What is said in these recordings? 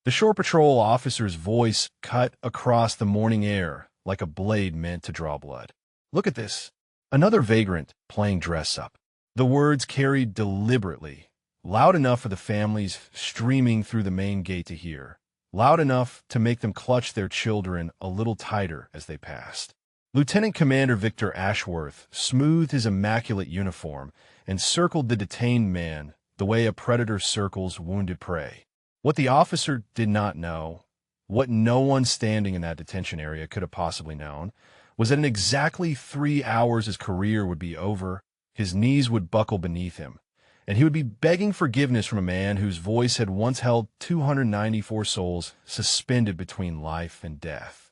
The shore patrol officer's voice cut across the morning air like a blade meant to draw blood. "Look at this. Another vagrant playing dress-up." The words carried deliberately, loud enough for the families streaming through the main gate to hear, loud enough to make them clutch their children a little tighter as they passed. Lieutenant Commander Victor Ashworth smoothed his immaculate uniform and circled the detained man the way a predator circles wounded prey. What the officer did not know, what no one standing in that detention area could have possibly known, was that in exactly 3 hours his career would be over, his knees would buckle beneath him, and he would be begging forgiveness from a man whose voice had once held 294 souls suspended between life and death.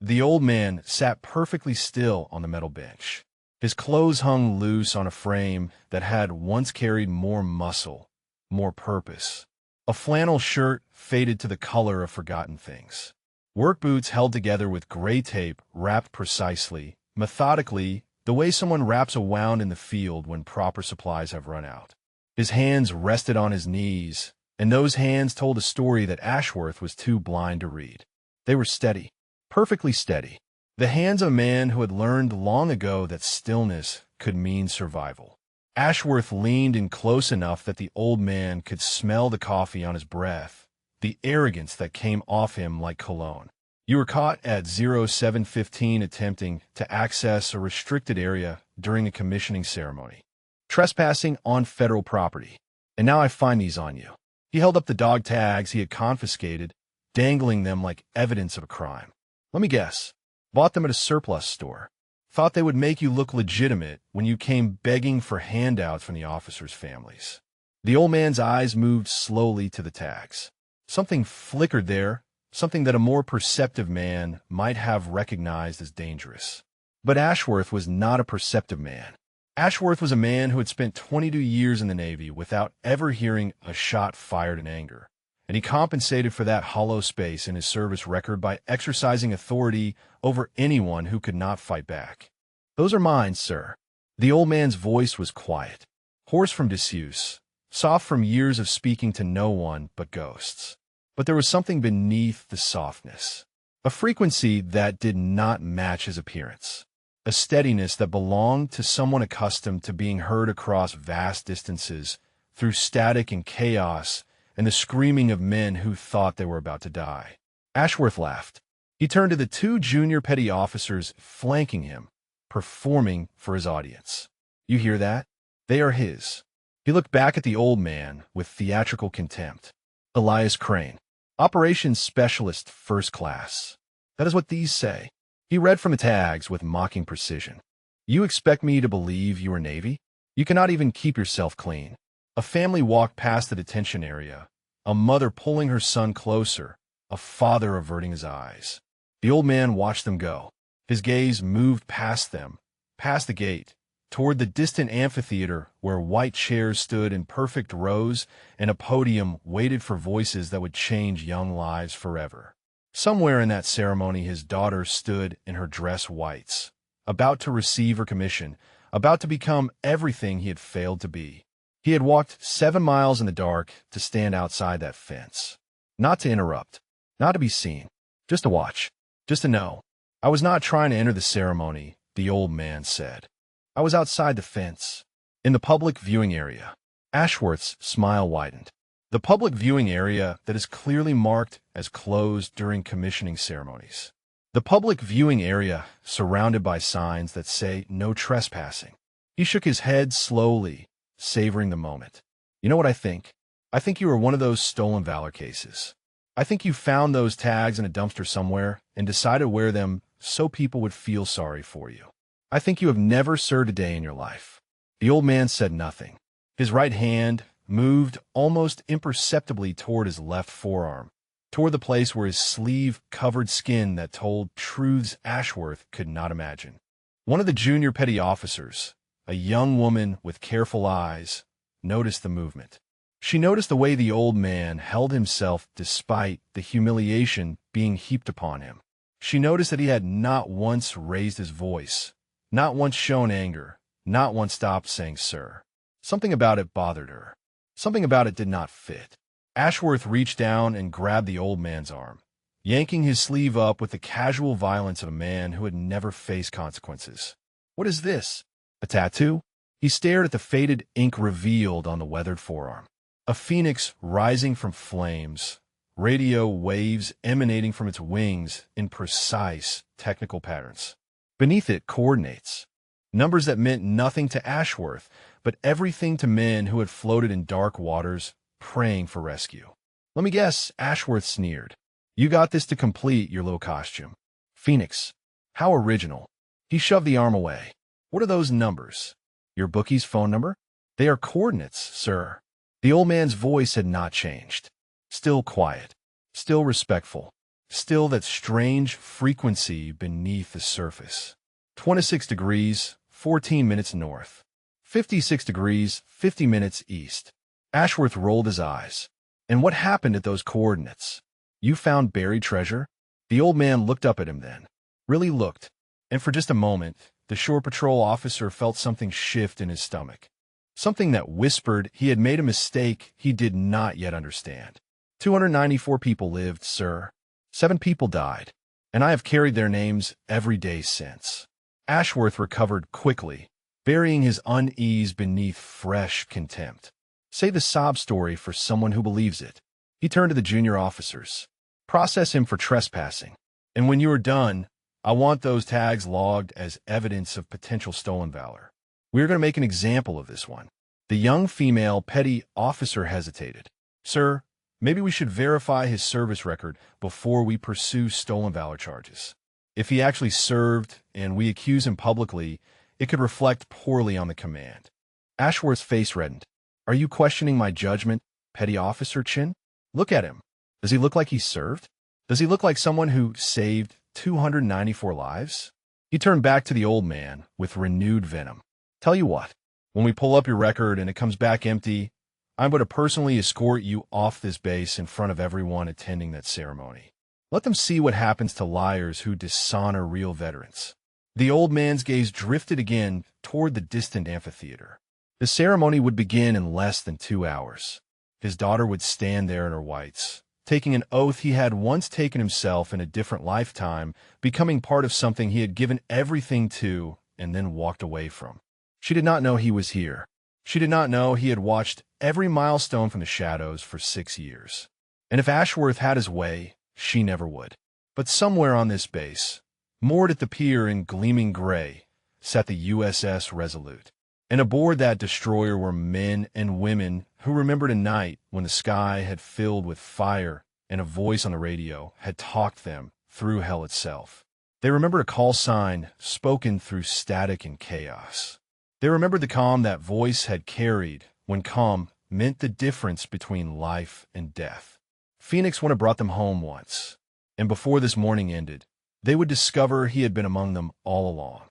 The old man sat perfectly still on the metal bench. His clothes hung loose on a frame that had once carried more muscle, more purpose. A flannel shirt faded to the color of forgotten things. Work boots held together with gray tape wrapped precisely, methodically, the way someone wraps a wound in the field when proper supplies have run out. His hands rested on his knees, and those hands told a story that Ashworth was too blind to read. They were steady, perfectly steady. The hands of a man who had learned long ago that stillness could mean survival. Ashworth leaned in close enough that the old man could smell the coffee on his breath, the arrogance that came off him like cologne. "You were caught at 0715 attempting to access a restricted area during a commissioning ceremony. Trespassing on federal property. And now I find these on you." He held up the dog tags he had confiscated, dangling them like evidence of a crime. "Let me guess. Bought them at a surplus store. Thought they would make you look legitimate when you came begging for handouts from the officers' families." The old man's eyes moved slowly to the tags. Something flickered there, something that a more perceptive man might have recognized as dangerous. But Ashworth was not a perceptive man. Ashworth was a man who had spent 22 years in the Navy without ever hearing a shot fired in anger, and he compensated for that hollow space in his service record by exercising authority over anyone who could not fight back. "Those are mine, sir." The old man's voice was quiet, hoarse from disuse, soft from years of speaking to no one but ghosts. But there was something beneath the softness, a frequency that did not match his appearance, a steadiness that belonged to someone accustomed to being heard across vast distances through static and chaos and the screaming of men who thought they were about to die. Ashworth laughed. He turned to the 2 junior petty officers flanking him, performing for his audience. "You hear that? They are his." He looked back at the old man with theatrical contempt. "Elias Crane, Operations Specialist First Class. That is what these say." He read from the tags with mocking precision. "You expect me to believe you are Navy? You cannot even keep yourself clean." A family walked past the detention area, a mother pulling her son closer, a father averting his eyes. The old man watched them go. His gaze moved past them, past the gate, toward the distant amphitheater where white chairs stood in perfect rows and a podium waited for voices that would change young lives forever. Somewhere in that ceremony his daughter stood in her dress whites, about to receive her commission, about to become everything he had failed to be. He had walked 7 miles in the dark to stand outside that fence. Not to interrupt, not to be seen, just to watch, just to know. "I was not trying to enter the ceremony," the old man said. "I was outside the fence, in the public viewing area." Ashworth's smile widened. The public viewing area that is clearly marked as closed during commissioning ceremonies. The public viewing area surrounded by signs that say no trespassing. He shook his head slowly, savoring the moment. "You know what I think? I think you are one of those stolen valor cases. I think you found those tags in a dumpster somewhere and decided to wear them so people would feel sorry for you. I think you have never served a day in your life." The old man said nothing. His right hand moved almost imperceptibly toward his left forearm, toward the place where his sleeve covered skin that told truths Ashworth could not imagine. One of the junior petty officers, a young woman with careful eyes, noticed the movement. She noticed the way the old man held himself despite the humiliation being heaped upon him. She noticed that he had not once raised his voice, not once shown anger, not once stopped saying, "Sir." Something about it bothered her. Something about it did not fit. Ashworth reached down and grabbed the old man's arm, yanking his sleeve up with the casual violence of a man who had never faced consequences. "What is this? A tattoo?" He stared at the faded ink revealed on the weathered forearm. A phoenix rising from flames, radio waves emanating from its wings in precise, technical patterns. Beneath it, coordinates. Numbers that meant nothing to Ashworth, but everything to men who had floated in dark waters, praying for rescue. "Let me guess," Ashworth sneered. "You got this to complete your little costume." "Phoenix. How original." He shoved the arm away. "What are those numbers?" "Your bookie's phone number?" "They are coordinates, sir." The old man's voice had not changed. Still quiet. Still respectful. Still that strange frequency beneath the surface. 26 degrees, 14 minutes north. 56 degrees, 50 minutes east. Ashworth rolled his eyes. "And what happened at those coordinates? You found buried treasure?" The old man looked up at him then. Really looked. And for just a moment, the shore patrol officer felt something shift in his stomach. Something that whispered he had made a mistake he did not yet understand. 294 people lived, sir. 7 people died. And I have carried their names every day since. Ashworth recovered quickly, burying his unease beneath fresh contempt. Say the sob story for someone who believes it. He turned to the junior officers. Process him for trespassing. And when you are done, I want those tags logged as evidence of potential stolen valor. We are going to make an example of this one. The young female petty officer hesitated. "Sir, maybe we should verify his service record before we pursue stolen valor charges. If he actually served and we accuse him publicly, it could reflect poorly on the command." Ashworth's face reddened. "Are you questioning my judgment, petty officer Chin? Look at him. Does he look like he served? Does he look like someone who saved 294 lives?" He turned back to the old man with renewed venom. "Tell you what, when we pull up your record and it comes back empty, I'm going to personally escort you off this base in front of everyone attending that ceremony. Let them see what happens to liars who dishonor real veterans." The old man's gaze drifted again toward the distant amphitheater. The ceremony would begin in less than 2 hours. His daughter would stand there in her whites, taking an oath he had once taken himself in a different lifetime, becoming part of something he had given everything to and then walked away from. She did not know he was here. She did not know he had watched every milestone from the shadows for 6 years. And if Ashworth had his way, she never would. But somewhere on this base, moored at the pier in gleaming gray, sat the USS Resolute. And aboard that destroyer were men and women who remembered a night when the sky had filled with fire and a voice on the radio had talked them through hell itself. They remembered a call sign spoken through static and chaos. They remembered the calm that voice had carried when calm meant the difference between life and death. Phoenix would have brought them home once, and before this morning ended, they would discover he had been among them all along.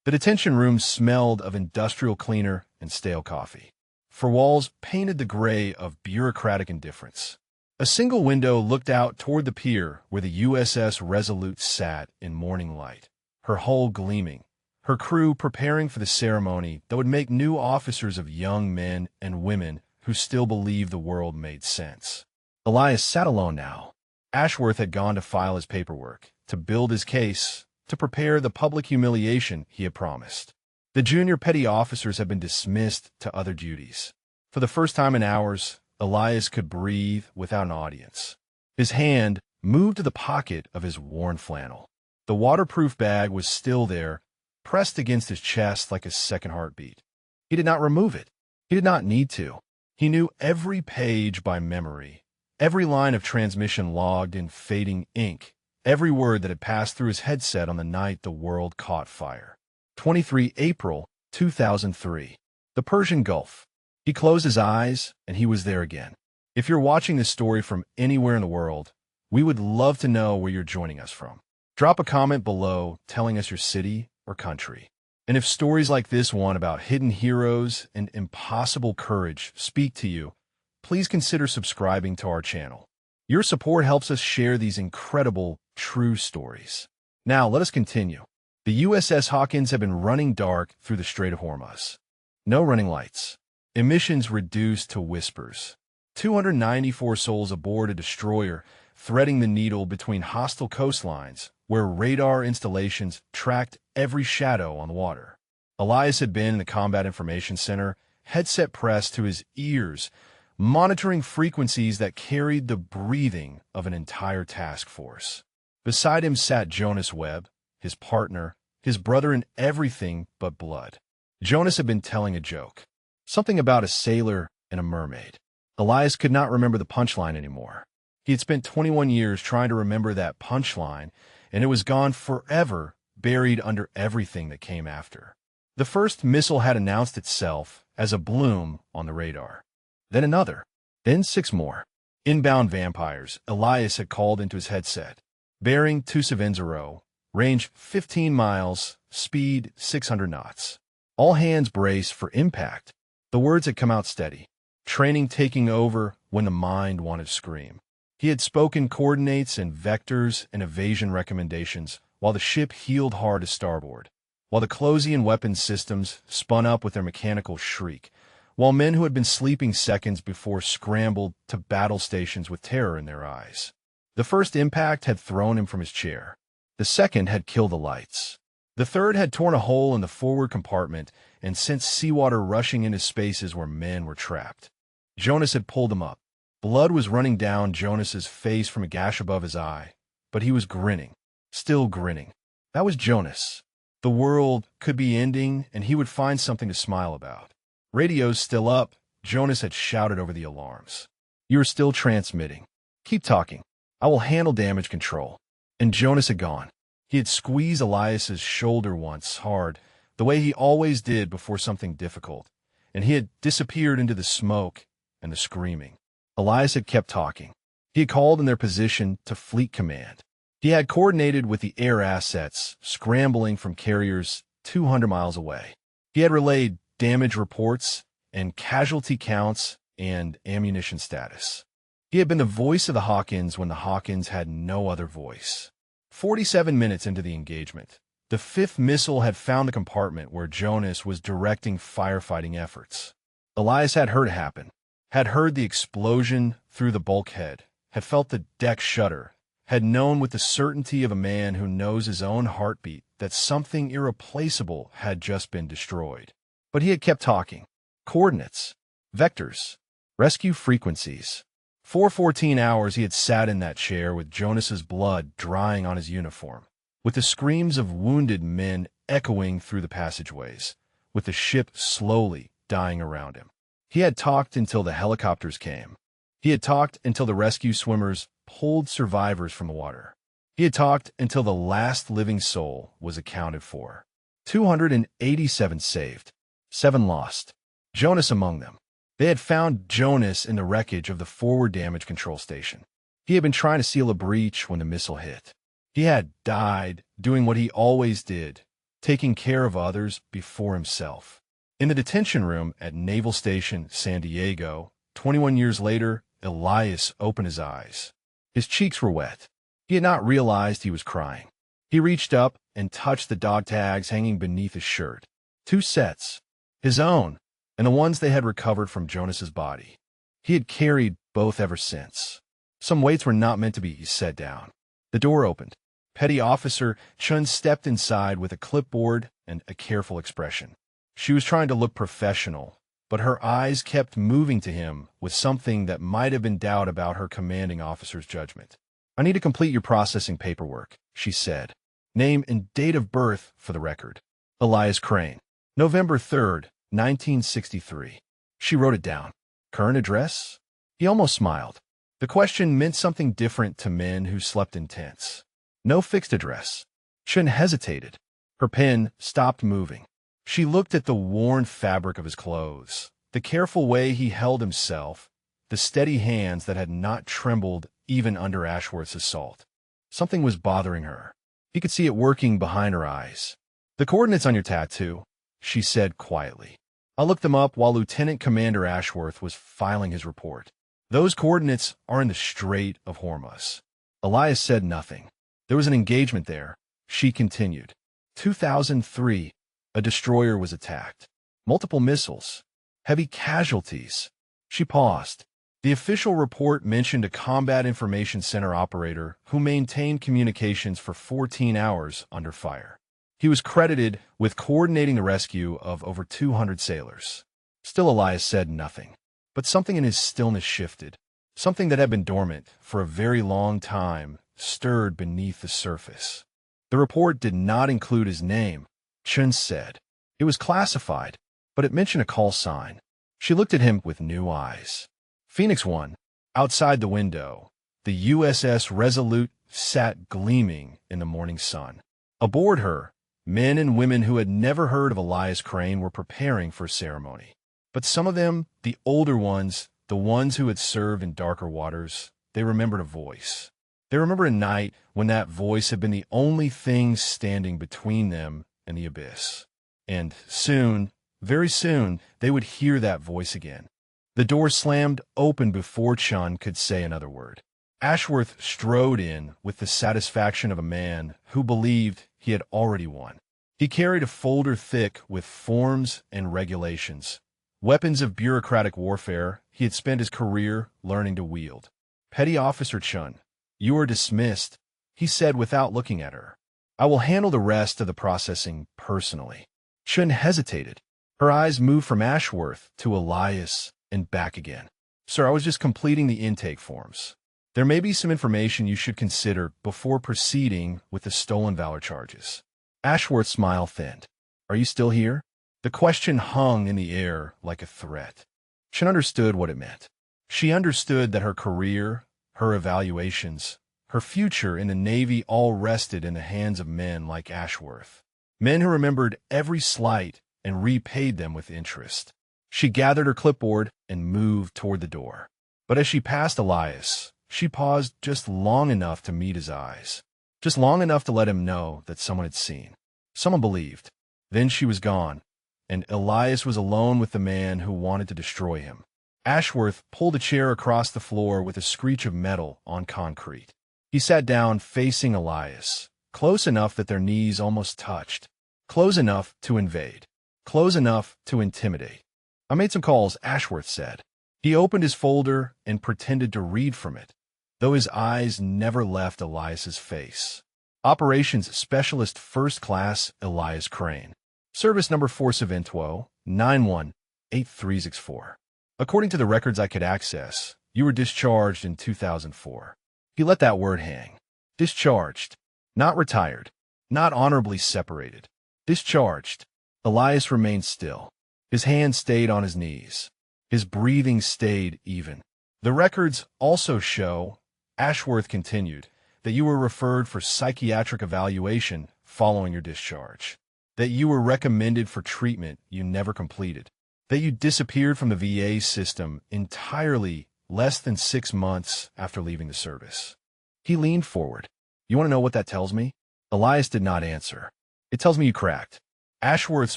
The detention room smelled of industrial cleaner and stale coffee. For walls painted the gray of bureaucratic indifference. A single window looked out toward the pier where the USS Resolute sat in morning light, her hull gleaming, her crew preparing for the ceremony that would make new officers of young men and women who still believed the world made sense. Elias sat alone now. Ashworth had gone to file his paperwork, to build his case, to prepare the public humiliation he had promised. The junior petty officers had been dismissed to other duties. For the first time in hours, Elias could breathe without an audience. His hand moved to the pocket of his worn flannel. The waterproof bag was still there, pressed against his chest like a second heartbeat. He did not remove it. He did not need to. He knew every page by memory, every line of transmission logged in fading ink, every word that had passed through his headset on the night the world caught fire. 23 April 2003. The Persian Gulf. He closed his eyes, and he was there again. If you're watching this story from anywhere in the world, we would love to know where you're joining us from. Drop a comment below telling us your city or country. And if stories like this one about hidden heroes and impossible courage speak to you, please consider subscribing to our channel. Your support helps us share these incredible, true stories. Now, let us continue. The USS Hawkins had been running dark through the Strait of Hormuz. No running lights. Emissions reduced to whispers. 294 souls aboard a destroyer, threading the needle between hostile coastlines, where radar installations tracked every shadow on the water. Elias had been in the Combat Information Center, headset pressed to his ears, monitoring frequencies that carried the breathing of an entire task force. Beside him sat Jonas Webb, his partner, his brother in everything but blood. Jonas had been telling a joke, something about a sailor and a mermaid. Elias could not remember the punchline anymore. He had spent 21 years trying to remember that punchline, and it was gone forever, buried under everything that came after. The first missile had announced itself as a bloom on the radar. Then another. Then 6 more. Inbound vampires, Elias had called into his headset. Bearing to Savenzaro, range 15 miles, speed 600 knots. All hands brace for impact. The words had come out steady. Training taking over when the mind wanted to scream. He had spoken coordinates and vectors and evasion recommendations while the ship heeled hard to starboard, while the Closian weapons systems spun up with their mechanical shriek, while men who had been sleeping seconds before scrambled to battle stations with terror in their eyes. The first impact had thrown him from his chair. The second had killed the lights. The third had torn a hole in the forward compartment and sent seawater rushing into spaces where men were trapped. Jonas had pulled him up. Blood was running down Jonas's face from a gash above his eye, but he was grinning, still grinning. That was Jonas. The world could be ending, and he would find something to smile about. Radios still up, Jonas had shouted over the alarms. You are still transmitting. Keep talking. I will handle damage control. And Jonas had gone. He had squeezed Elias's shoulder once, hard, the way he always did before something difficult, and he had disappeared into the smoke and the screaming. Elias had kept talking. He had called in their position to Fleet Command. He had coordinated with the air assets, scrambling from carriers 200 miles away. He had relayed damage reports and casualty counts and ammunition status. He had been the voice of the Hawkins when the Hawkins had no other voice. 47 minutes into the engagement, the 5th missile had found the compartment where Jonas was directing firefighting efforts. Elias had heard it happen, had heard the explosion through the bulkhead, had felt the deck shudder, had known with the certainty of a man who knows his own heartbeat that something irreplaceable had just been destroyed. But he had kept talking. Coordinates, vectors, rescue frequencies. For 14 hours he had sat in that chair with Jonas's blood drying on his uniform, with the screams of wounded men echoing through the passageways, with the ship slowly dying around him. He had talked until the helicopters came. He had talked until the rescue swimmers pulled survivors from the water. He had talked until the last living soul was accounted for. 287 saved, 7 lost. Jonas among them. They had found Jonas in the wreckage of the forward damage control station. He had been trying to seal a breach when the missile hit. He had died doing what he always did, taking care of others before himself. In the detention room at Naval Station San Diego, 21 years later, Elias opened his eyes. His cheeks were wet. He had not realized he was crying. He reached up and touched the dog tags hanging beneath his shirt. 2 sets. His own, and the ones they had recovered from Jonas's body. He had carried both ever since. Some weights were not meant to be set down. The door opened. Petty Officer Chun stepped inside with a clipboard and a careful expression. She was trying to look professional, but her eyes kept moving to him with something that might have been doubt about her commanding officer's judgment. I need to complete your processing paperwork, she said. Name and date of birth for the record. Elias Crane. November 3rd, 1963. She wrote it down. Current address? He almost smiled. The question meant something different to men who slept in tents. No fixed address. Chun hesitated. Her pen stopped moving. She looked at the worn fabric of his clothes, the careful way he held himself, the steady hands that had not trembled even under Ashworth's assault. Something was bothering her. He could see it working behind her eyes. The coordinates on your tattoo, she said quietly. I'll look them up while Lieutenant Commander Ashworth was filing his report. Those coordinates are in the Strait of Hormuz. Elias said nothing. There was an engagement there, she continued. 2003, a destroyer was attacked. Multiple missiles. Heavy casualties. She paused. The official report mentioned a Combat Information Center operator who maintained communications for 14 hours under fire. He was credited with coordinating the rescue of over 200 sailors. Still, Elias said nothing. But something in his stillness shifted. Something that had been dormant for a very long time stirred beneath the surface. The report did not include his name, Chun said. It was classified, but it mentioned a call sign. She looked at him with new eyes. Phoenix 1. Outside the window, the USS Resolute sat gleaming in the morning sun. Aboard her, men and women who had never heard of Elias Crane were preparing for a ceremony. But some of them, the older ones, the ones who had served in darker waters, they remembered a voice. They remember a night when that voice had been the only thing standing between them and the abyss. And soon, very soon, they would hear that voice again. The door slammed open before Chun could say another word. Ashworth strode in with the satisfaction of a man who believed he had already won. He carried a folder thick with forms and regulations, weapons of bureaucratic warfare he had spent his career learning to wield. "Petty Officer Chun, you are dismissed," he said without looking at her. "I will handle the rest of the processing personally." Chun hesitated. Her eyes moved from Ashworth to Elias and back again. "Sir, I was just completing the intake forms. There may be some information you should consider before proceeding with the stolen valor charges." Ashworth's smile thinned. "Are you still here?" The question hung in the air like a threat. Chun understood what it meant. She understood that her career, her evaluations, her future in the Navy all rested in the hands of men like Ashworth. Men who remembered every slight and repaid them with interest. She gathered her clipboard and moved toward the door. But as she passed Elias, she paused just long enough to meet his eyes. Just long enough to let him know that someone had seen. Someone believed. Then she was gone, and Elias was alone with the man who wanted to destroy him. Ashworth pulled a chair across the floor with a screech of metal on concrete. He sat down facing Elias, close enough that their knees almost touched, close enough to invade, close enough to intimidate. "I made some calls," Ashworth said. He opened his folder and pretended to read from it, though his eyes never left Elias's face. "Operations Specialist First Class Elias Crane. Service number Force Eventuo 918364. According to the records I could access, you were discharged in 2004. He let that word hang. Discharged. Not retired. Not honorably separated. Discharged. Elias remained still. His hand stayed on his knees. His breathing stayed even. "The records also show," Ashworth continued, "that you were referred for psychiatric evaluation following your discharge. That you were recommended for treatment you never completed. That you disappeared from the VA system entirely less than 6 months after leaving the service." He leaned forward. "You want to know what that tells me?" Elias did not answer. "It tells me you cracked." Ashworth's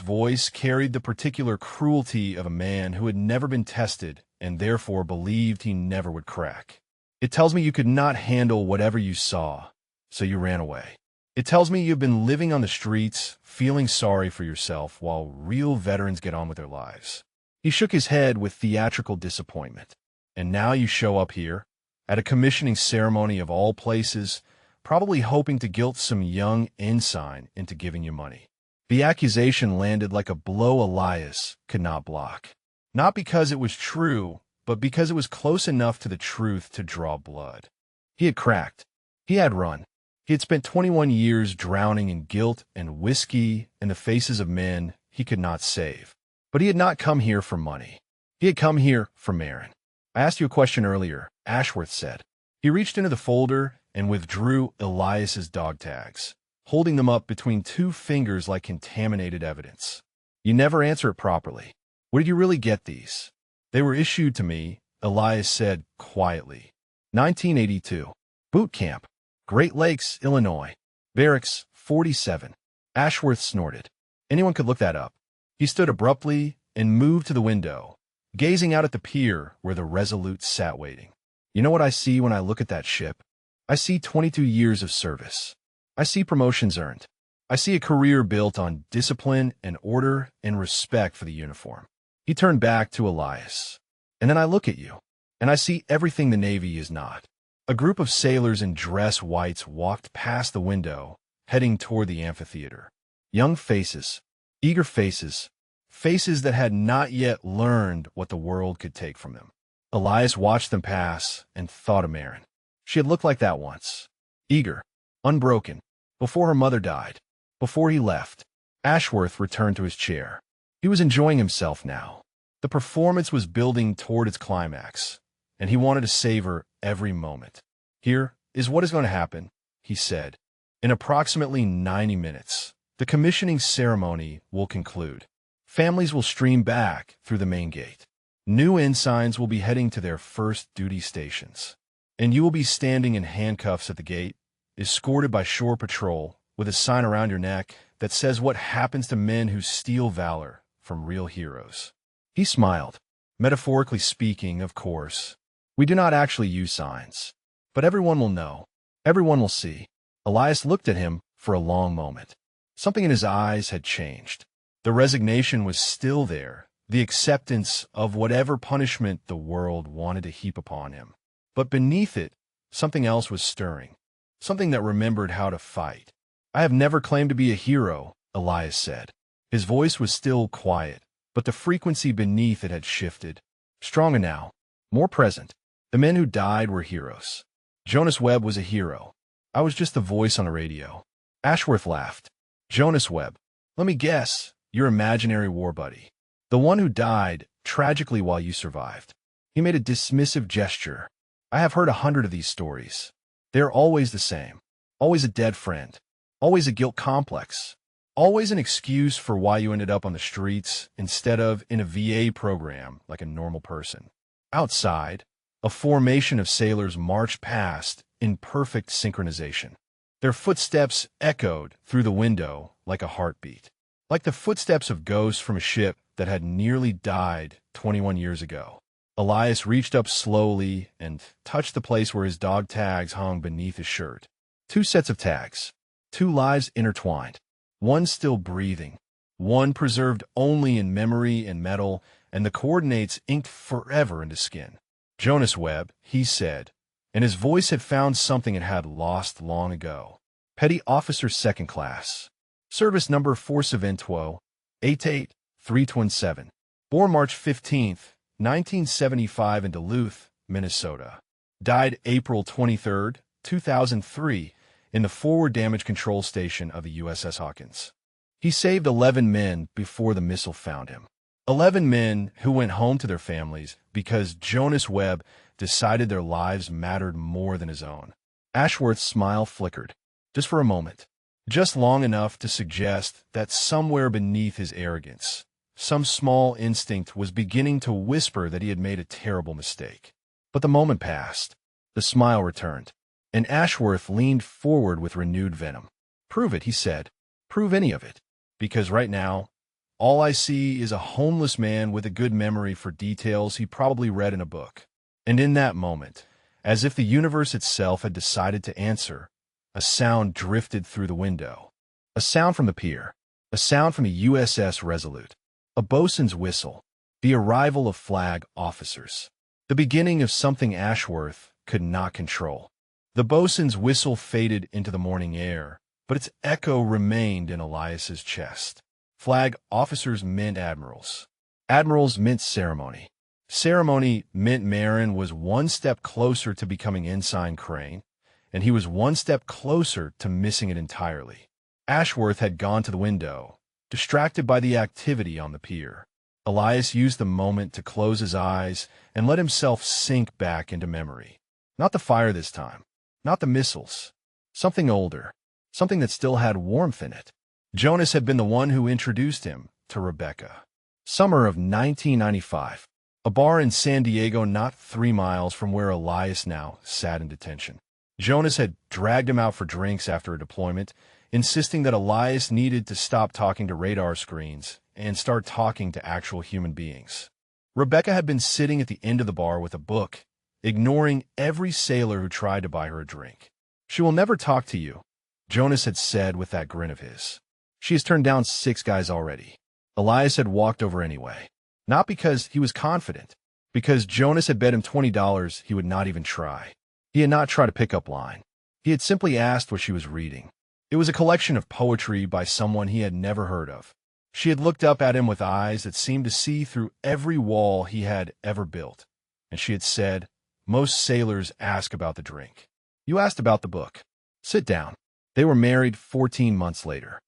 voice carried the particular cruelty of a man who had never been tested and therefore believed he never would crack. "It tells me you could not handle whatever you saw, so you ran away. It tells me you've been living on the streets, feeling sorry for yourself while real veterans get on with their lives." He shook his head with theatrical disappointment. "And now you show up here, at a commissioning ceremony of all places, probably hoping to guilt some young ensign into giving you money." The accusation landed like a blow Elias could not block. Not because it was true, but because it was close enough to the truth to draw blood. He had cracked. He had run. He had spent 21 years drowning in guilt and whiskey in the faces of men he could not save. But he had not come here for money. He had come here for Marin. "I asked you a question earlier," Ashworth said. He reached into the folder and withdrew Elias's dog tags, holding them up between 2 fingers like contaminated evidence. "You never answer it properly. Where did you really get these?" "They were issued to me," Elias said quietly. 1982. Boot Camp. Great Lakes, Illinois. Barracks 47. Ashworth snorted. Anyone could look that up. He stood abruptly and moved to the window, gazing out at the pier where the Resolute sat waiting. "You know what I see when I look at that ship? I see 22 years of service. I see promotions earned. I see a career built on discipline and order and respect for the uniform." He turned back to Elias. "And then I look at you. and I see everything the Navy is not. A group of sailors in dress whites walked past the window, heading toward the amphitheater. Young faces, eager faces, faces that had not yet learned what the world could take from them. Elias watched them pass and thought of Marin. She had looked like that once. Eager, unbroken, before her mother died, before he left. Ashworth returned to his chair. He was enjoying himself now. The performance was building toward its climax, and he wanted to savor every moment. Here is what is going to happen, he said. In approximately 90 minutes, the commissioning ceremony will conclude. Families will stream back through the main gate. New ensigns will be heading to their first duty stations. And you will be standing in handcuffs at the gate, escorted by shore patrol, with a sign around your neck that says what happens to men who steal valor from real heroes. He smiled. Metaphorically speaking, of course. We do not actually use signs. But everyone will know. Everyone will see. Elias looked at him for a long moment. Something in his eyes had changed. The resignation was still there, the acceptance of whatever punishment the world wanted to heap upon him. But beneath it, something else was stirring. Something that remembered how to fight. I have never claimed to be a hero, Elias said. His voice was still quiet, but the frequency beneath it had shifted. Stronger now, more present. The men who died were heroes. Jonas Webb was a hero. I was just the voice on the radio. Ashworth laughed. Jonas Webb. Let me guess, your imaginary war buddy. The one who died tragically while you survived. He made a dismissive gesture. I have heard 100 of these stories. They are always the same. Always a dead friend. Always a guilt complex. Always an excuse for why you ended up on the streets instead of in a VA program like a normal person. Outside, a formation of sailors marched past in perfect synchronization. Their footsteps echoed through the window like a heartbeat, like the footsteps of ghosts from a ship that had nearly died 21 years ago. Elias reached up slowly and touched the place where his dog tags hung beneath his shirt. 2 sets of tags, 2 lives intertwined, one still breathing, one preserved only in memory and metal, and the coordinates inked forever into skin. Jonas Webb, he said, and his voice had found something it had lost long ago. Petty Officer Second Class. Service number 472 88327. Born March 15, 1975 in Duluth, Minnesota. Died April 23, 2003, in the forward damage control station of the USS Hawkins. He saved 11 men before the missile found him. 11 men who went home to their families because Jonas Webb decided their lives mattered more than his own. Ashworth's smile flickered, just for a moment, just long enough to suggest that somewhere beneath his arrogance, some small instinct was beginning to whisper that he had made a terrible mistake. But the moment passed, the smile returned, and Ashworth leaned forward with renewed venom. "Prove it," he said. "Prove any of it. Because right now, all I see is a homeless man with a good memory for details he probably read in a book." And in that moment, as if the universe itself had decided to answer, a sound drifted through the window. A sound from the pier. A sound from the USS Resolute. A bosun's whistle. The arrival of flag officers. The beginning of something Ashworth could not control. The bosun's whistle faded into the morning air, but its echo remained in Elias's chest. Flag officers meant admirals. Admirals meant ceremony. Ceremony meant Marin was one step closer to becoming Ensign Crane, and he was one step closer to missing it entirely. Ashworth had gone to the window, distracted by the activity on the pier. Elias used the moment to close his eyes and let himself sink back into memory. Not the fire this time. Not the missiles. Something older. Something that still had warmth in it. Jonas had been the one who introduced him to Rebecca. Summer of 1995. A bar in San Diego not 3 miles from where Elias now sat in detention. Jonas had dragged him out for drinks after a deployment, insisting that Elias needed to stop talking to radar screens and start talking to actual human beings. Rebecca had been sitting at the end of the bar with a book, ignoring every sailor who tried to buy her a drink. "She will never talk to you," Jonas had said with that grin of his. "She has turned down 6 guys already." Elias had walked over anyway. Not because he was confident, Because Jonas had bet him $20 he would not even try. He had not tried a pickup line. He had simply asked what she was reading. It was a collection of poetry by someone he had never heard of. She had looked up at him with eyes that seemed to see through every wall he had ever built, and she had said, "Most sailors ask about the drink. You asked about the book. Sit down." They were married 14 months later.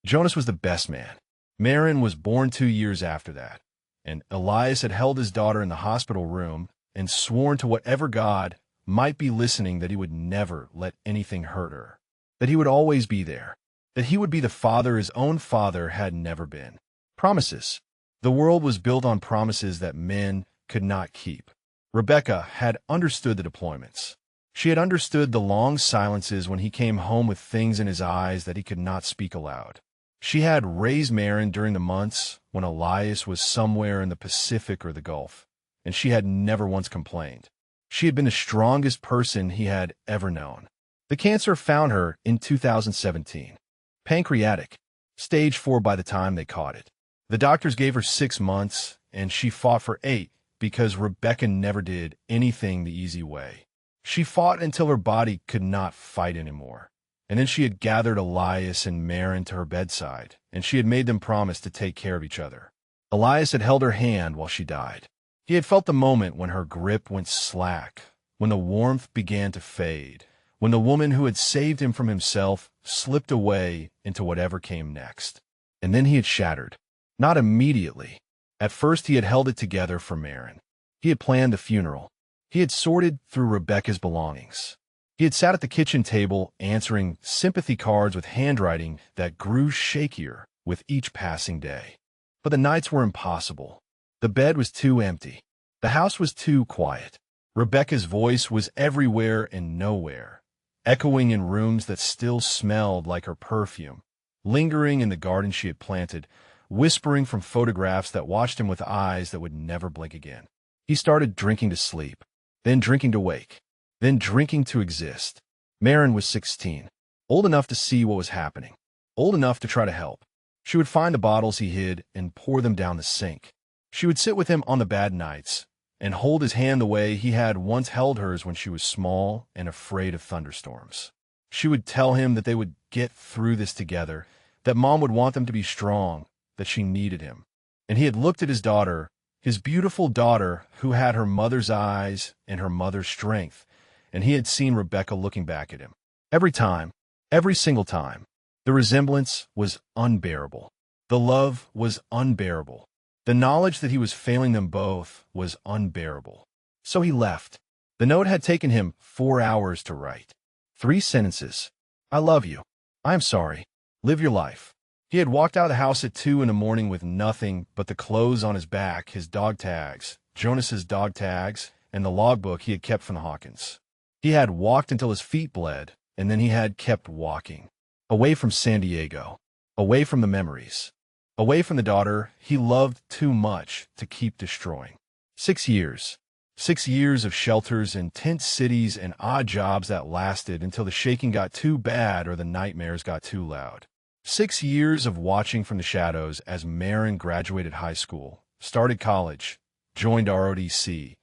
Jonas was the best man. Maren was born 2 years after that, and Elias had held his daughter in the hospital room and sworn to whatever God might be listening that he would never let anything hurt her, that he would always be there, that he would be the father his own father had never been. Promises. The world was built on promises that men could not keep. Rebecca had understood the deployments. She had understood the long silences when he came home with things in his eyes that he could not speak aloud. She had raised Maren during the months when Elias was somewhere in the Pacific or the Gulf, and she had never once complained. She had been the strongest person he had ever known. The cancer found her in 2017. Pancreatic. Stage 4 by the time they caught it. The doctors gave her 6 months, and she fought for 8 because Rebecca never did anything the easy way. She fought until her body could not fight anymore. And then she had gathered Elias and Maren to her bedside, and she had made them promise to take care of each other. Elias had held her hand while she died. He had felt the moment when her grip went slack, when the warmth began to fade, when the woman who had saved him from himself slipped away into whatever came next. And then he had shattered. Not immediately. At first he had held it together for Maren. He had planned the funeral. He had sorted through Rebecca's belongings. He had sat at the kitchen table answering sympathy cards with handwriting that grew shakier with each passing day. But the nights were impossible. The bed was too empty. The house was too quiet. Rebecca's voice was everywhere and nowhere, echoing in rooms that still smelled like her perfume, lingering in the garden she had planted, whispering from photographs that watched him with eyes that would never blink again. He started drinking to sleep, then drinking to wake, then drinking to exist. Maren was 16, old enough to see what was happening, old enough to try to help. She would find the bottles he hid and pour them down the sink. She would sit with him on the bad nights and hold his hand the way he had once held hers when she was small and afraid of thunderstorms. She would tell him that they would get through this together, that Mom would want them to be strong, that she needed him. And he had looked at his daughter, his beautiful daughter who had her mother's eyes and her mother's strength, and he had seen Rebecca looking back at him. Every time, every single time, the resemblance was unbearable. The love was unbearable. The knowledge that he was failing them both was unbearable. So he left. The note had taken him 4 hours to write. 3 sentences. I love you. I'm sorry. Live your life. He had walked out of the house at 2 in the morning with nothing but the clothes on his back, his dog tags, Jonas's dog tags, and the logbook he had kept from the Hawkins. He had walked until his feet bled, and then he had kept walking. Away from San Diego. Away from the memories. Away from the daughter he loved too much to keep destroying. 6 years. 6 years of shelters in tent cities and odd jobs that lasted until the shaking got too bad or the nightmares got too loud. 6 years of watching from the shadows as Maren graduated high school, started college, joined ROTC,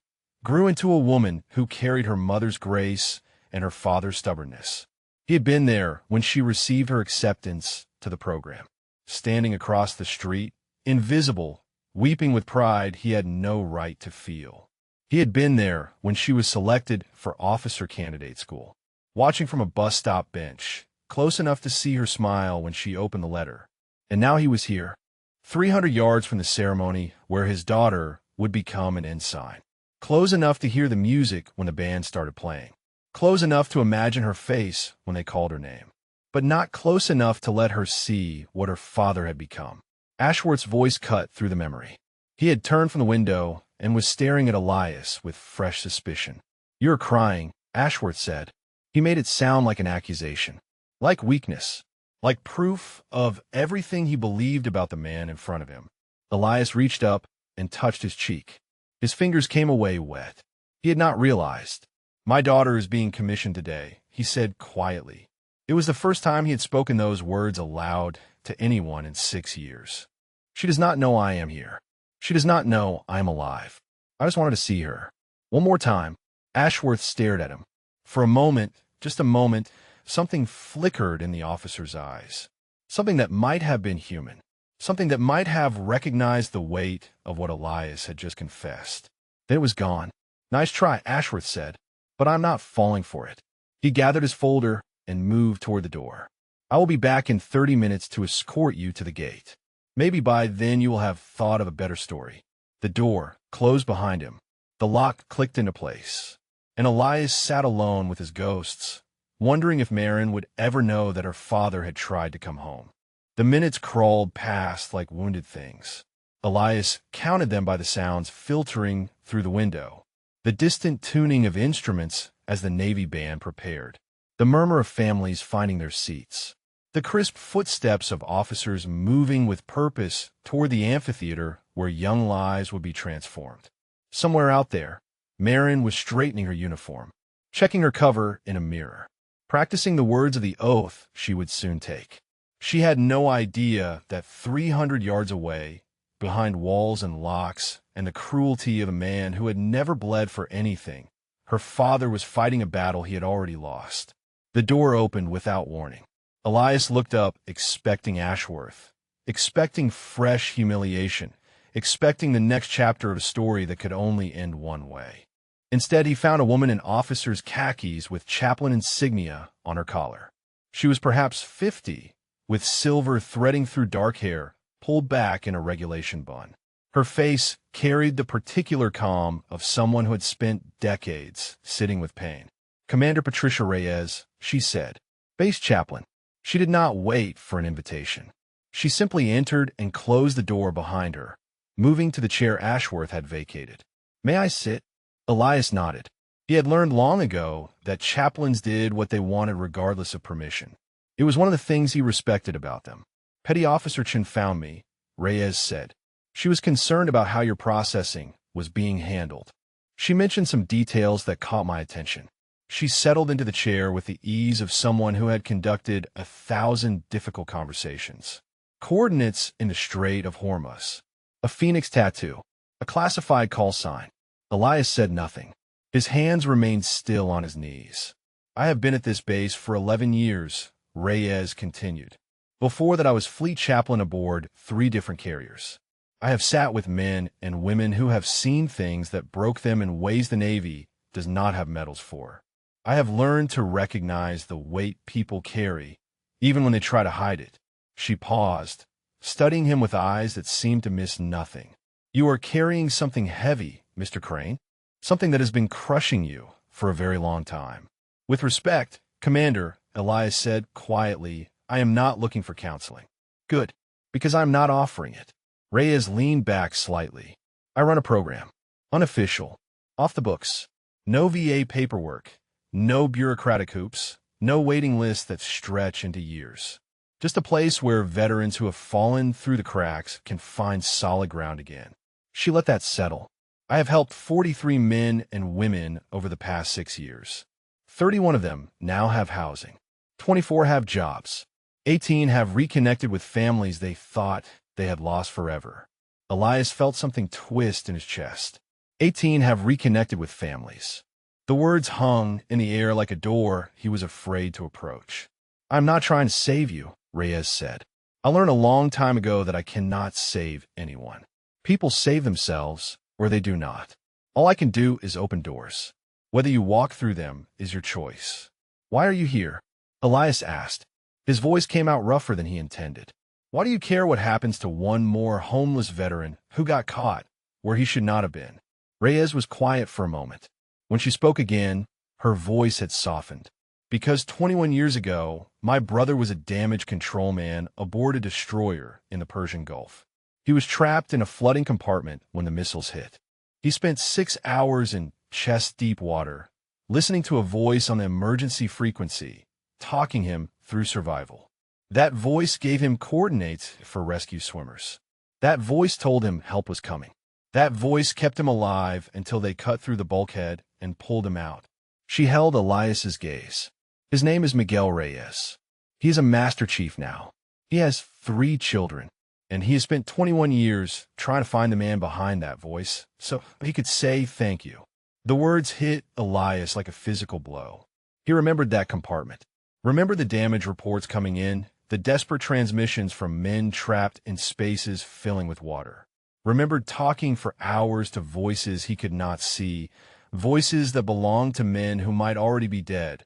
grew into a woman who carried her mother's grace and her father's stubbornness. He had been there when she received her acceptance to the program. Standing across the street, invisible, weeping with pride he had no right to feel. He had been there when she was selected for officer candidate school, watching from a bus stop bench, close enough to see her smile when she opened the letter. And now he was here, 300 yards from the ceremony where his daughter would become an ensign. Close enough to hear the music when the band started playing. Close enough to imagine her face when they called her name. But not close enough to let her see what her father had become. Ashworth's voice cut through the memory. He had turned from the window and was staring at Elias with fresh suspicion. "You're crying," Ashworth said. He made it sound like an accusation, like weakness, like proof of everything he believed about the man in front of him. Elias reached up and touched his cheek. His fingers came away wet. He had not realized. "My daughter is being commissioned today," he said quietly. It was the first time he had spoken those words aloud to anyone in 6 years. "She does not know I am here. She does not know I am alive." I just wanted to see her. One more time. Ashworth stared at him. For a moment, just a moment, something flickered in the officer's eyes. Something that might have been human. Something that might have recognized the weight of what Elias had just confessed. Then it was gone. Nice try, Ashworth said, but I'm not falling for it. He gathered his folder and moved toward the door. I will be back in 30 minutes to escort you to the gate. Maybe by then you will have thought of a better story. The door closed behind him. The lock clicked into place. And Elias sat alone with his ghosts, wondering if Marin would ever know that her father had tried to come home. The minutes crawled past like wounded things. Elias counted them by the sounds filtering through the window, the distant tuning of instruments as the Navy band prepared, the murmur of families finding their seats, the crisp footsteps of officers moving with purpose toward the amphitheater where young lives would be transformed. Somewhere out there, Marin was straightening her uniform, checking her cover in a mirror, practicing the words of the oath she would soon take. She had no idea that 300 yards away, behind walls and locks and the cruelty of a man who had never bled for anything, her father was fighting a battle he had already lost. The door opened without warning. Elias looked up, expecting Ashworth, expecting fresh humiliation, expecting the next chapter of a story that could only end one way. Instead, he found a woman in officer's khakis with chaplain insignia on her collar. She was perhaps 50, with silver threading through dark hair, pulled back in a regulation bun. Her face carried the particular calm of someone who had spent decades sitting with pain. Commander Patricia Reyes, she said. Base chaplain. She did not wait for an invitation. She simply entered and closed the door behind her, moving to the chair Ashworth had vacated. May I sit? Elias nodded. He had learned long ago that chaplains did what they wanted regardless of permission. It was one of the things he respected about them. Petty Officer Chen found me, Reyes said. She was concerned about how your processing was being handled. She mentioned some details that caught my attention. She settled into the chair with the ease of someone who had conducted 1,000 difficult conversations. Coordinates in the Strait of Hormuz. A phoenix tattoo. A classified call sign. Elias said nothing. His hands remained still on his knees. I have been at this base for 11 years, Reyes continued. Before that, I was fleet chaplain aboard 3 different carriers. I have sat with men and women who have seen things that broke them in ways the Navy does not have medals for. I have learned to recognize the weight people carry, even when they try to hide it. She paused, studying him with eyes that seemed to miss nothing. You are carrying something heavy, Mr. Crane. Something that has been crushing you for a very long time. With respect, Commander, Elias said quietly, I am not looking for counseling. Good, because I am not offering it. Reyes leaned back slightly. I run a program. Unofficial. Off the books. No VA paperwork. No bureaucratic hoops. No waiting lists that stretch into years. Just a place where veterans who have fallen through the cracks can find solid ground again. She let that settle. I have helped 43 men and women over the past 6 years. 31 of them now have housing. 24 have jobs. 18 have reconnected with families they thought they had lost forever. Elias felt something twist in his chest. 18 have reconnected with families. The words hung in the air like a door he was afraid to approach. I'm not trying to save you, Reyes said. I learned a long time ago that I cannot save anyone. People save themselves, or they do not. All I can do is open doors. Whether you walk through them is your choice. Why are you here? Elias asked. His voice came out rougher than he intended. Why do you care what happens to one more homeless veteran who got caught where he should not have been? Reyes was quiet for a moment. When she spoke again, her voice had softened. Because 21 years ago, my brother was a damage control man aboard a destroyer in the Persian Gulf. He was trapped in a flooding compartment when the missiles hit. He spent 6 hours in chest-deep water, listening to a voice on the emergency frequency, talking him through survival. That voice gave him coordinates for rescue swimmers. That voice told him help was coming. That voice kept him alive until they cut through the bulkhead and pulled him out. She held Elias's gaze. His name is Miguel Reyes. He is a Master Chief now. He has 3 children. And he has spent 21 years trying to find the man behind that voice so he could say thank you. The words hit Elias like a physical blow. He remembered that compartment. Remembered the damage reports coming in, the desperate transmissions from men trapped in spaces filling with water. Remembered talking for hours to voices he could not see, voices that belonged to men who might already be dead,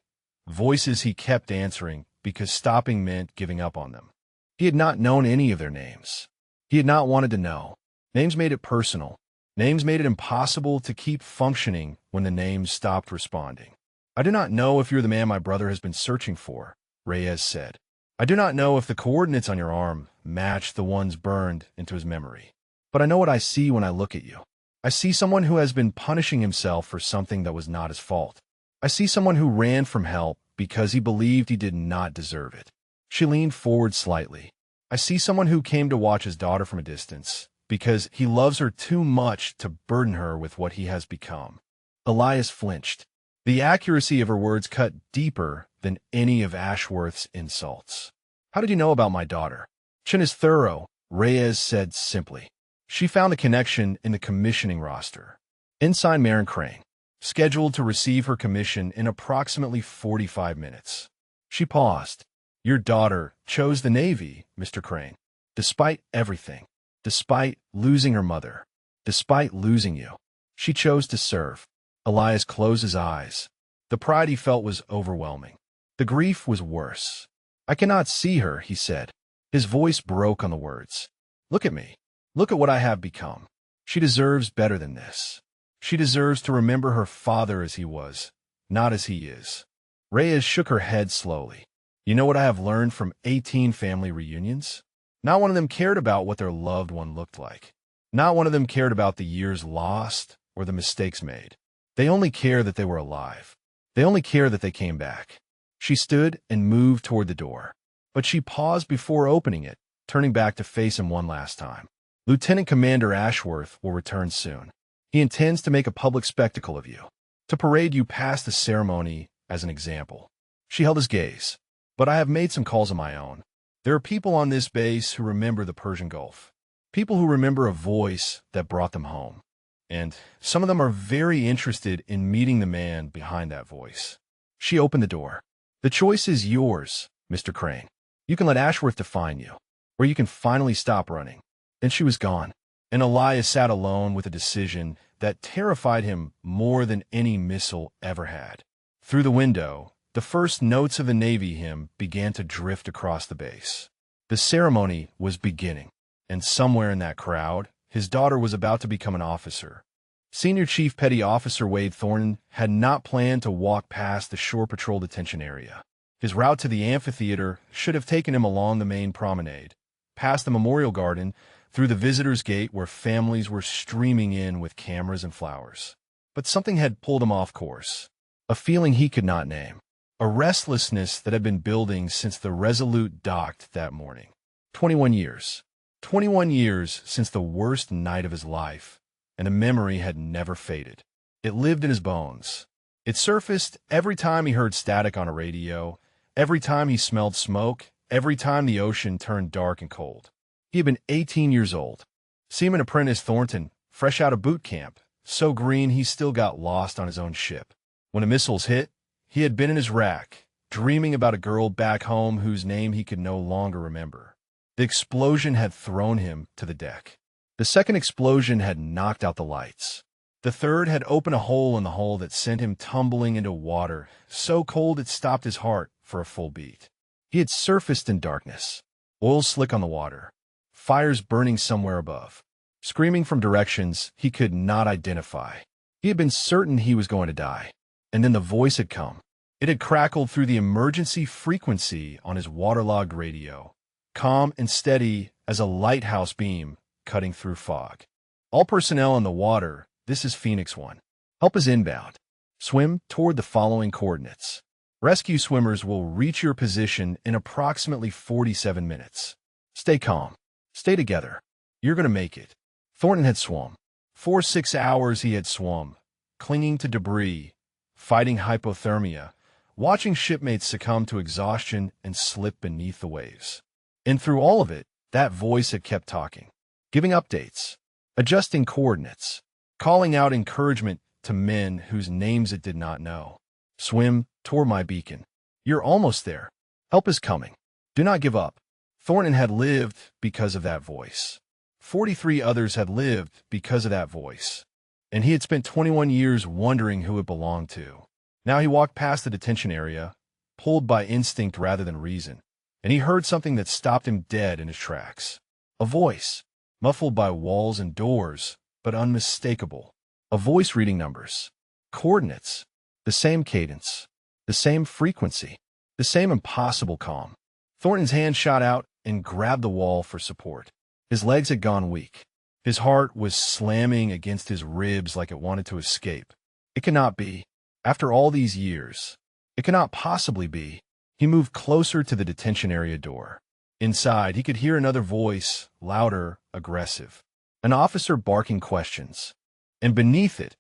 voices he kept answering because stopping meant giving up on them. He had not known any of their names. He had not wanted to know. Names made it personal. Names made it impossible to keep functioning when the names stopped responding. I do not know if you're the man my brother has been searching for, Reyes said. I do not know if the coordinates on your arm match the ones burned into his memory. But I know what I see when I look at you. I see someone who has been punishing himself for something that was not his fault. I see someone who ran from help because he believed he did not deserve it. She leaned forward slightly. I see someone who came to watch his daughter from a distance because he loves her too much to burden her with what he has become. Elias flinched. The accuracy of her words cut deeper than any of Ashworth's insults. How did you know about my daughter? Chin is thorough, Reyes said simply. She found the connection in the commissioning roster. Ensign Maren Crane, scheduled to receive her commission in approximately 45 minutes. She paused. Your daughter chose the Navy, Mr. Crane. Despite everything, despite losing her mother, despite losing you, she chose to serve. Elias closed his eyes. The pride he felt was overwhelming. The grief was worse. I cannot see her, he said. His voice broke on the words. Look at me. Look at what I have become. She deserves better than this. She deserves to remember her father as he was, not as he is. Reyes shook her head slowly. You know what I have learned from 18 family reunions? Not one of them cared about what their loved one looked like. Not one of them cared about the years lost or the mistakes made. They only care that they were alive. They only care that they came back. She stood and moved toward the door, but she paused before opening it, turning back to face him one last time. Lieutenant Commander Ashworth will return soon. He intends to make a public spectacle of you, to parade you past the ceremony as an example. She held his gaze. But I have made some calls of my own. There are people on this base who remember the Persian Gulf. People who remember a voice that brought them home. And some of them are very interested in meeting the man behind that voice. She opened the door. The choice is yours, Mr. Crane. You can let Ashworth define you, or you can finally stop running. Then she was gone, and Elias sat alone with a decision that terrified him more than any missile ever had. Through the window, the first notes of the Navy hymn began to drift across the base. The ceremony was beginning, and somewhere in that crowd, his daughter was about to become an officer. Senior Chief Petty Officer Wade Thornton had not planned to walk past the Shore Patrol detention area. His route to the amphitheater should have taken him along the main promenade, past the Memorial Garden, through the visitors' gate where families were streaming in with cameras and flowers. But something had pulled him off course, a feeling he could not name. A restlessness that had been building since the Resolute docked that morning. 21 years. 21 years since the worst night of his life, and the memory had never faded. It lived in his bones. It surfaced every time he heard static on a radio, every time he smelled smoke, every time the ocean turned dark and cold. He had been 18 years old. Seaman Apprentice Thornton, fresh out of boot camp, so green he still got lost on his own ship. When the missiles hit, he had been in his rack, dreaming about a girl back home whose name he could no longer remember. The explosion had thrown him to the deck. The second explosion had knocked out the lights. The third had opened a hole in the hull that sent him tumbling into water, so cold it stopped his heart for a full beat. He had surfaced in darkness, oil slick on the water, fires burning somewhere above, screaming from directions he could not identify. He had been certain he was going to die. And then the voice had come. It had crackled through the emergency frequency on his waterlogged radio, calm and steady as a lighthouse beam cutting through fog. All personnel in the water, this is Phoenix 1. Help is inbound. Swim toward the following coordinates. Rescue swimmers will reach your position in approximately 47 minutes. Stay calm. Stay together. You're going to make it. Thornton had swum. For 6 hours he had swum, clinging to debris, fighting hypothermia, watching shipmates succumb to exhaustion and slip beneath the waves. And through all of it, That voice had kept talking, giving updates, adjusting coordinates, calling out encouragement to men whose names it did not know. Swim toward my beacon. You're almost there. Help is coming. Do not give up. Thornton had lived because of that voice. 43 others had lived because of that voice. And he had spent 21 years wondering who it belonged to. Now he walked past the detention area, pulled by instinct rather than reason, and he heard something that stopped him dead in his tracks. A voice, muffled by walls and doors, but unmistakable. A voice reading numbers, coordinates, the same cadence, the same frequency, the same impossible calm. Thornton's hand shot out and grabbed the wall for support. His legs had gone weak. His heart was slamming against his ribs like it wanted to escape. It cannot be. After all these years, it cannot possibly be. He moved closer to the detention area door. Inside, he could hear another voice, louder, aggressive. An officer barking questions. And beneath it,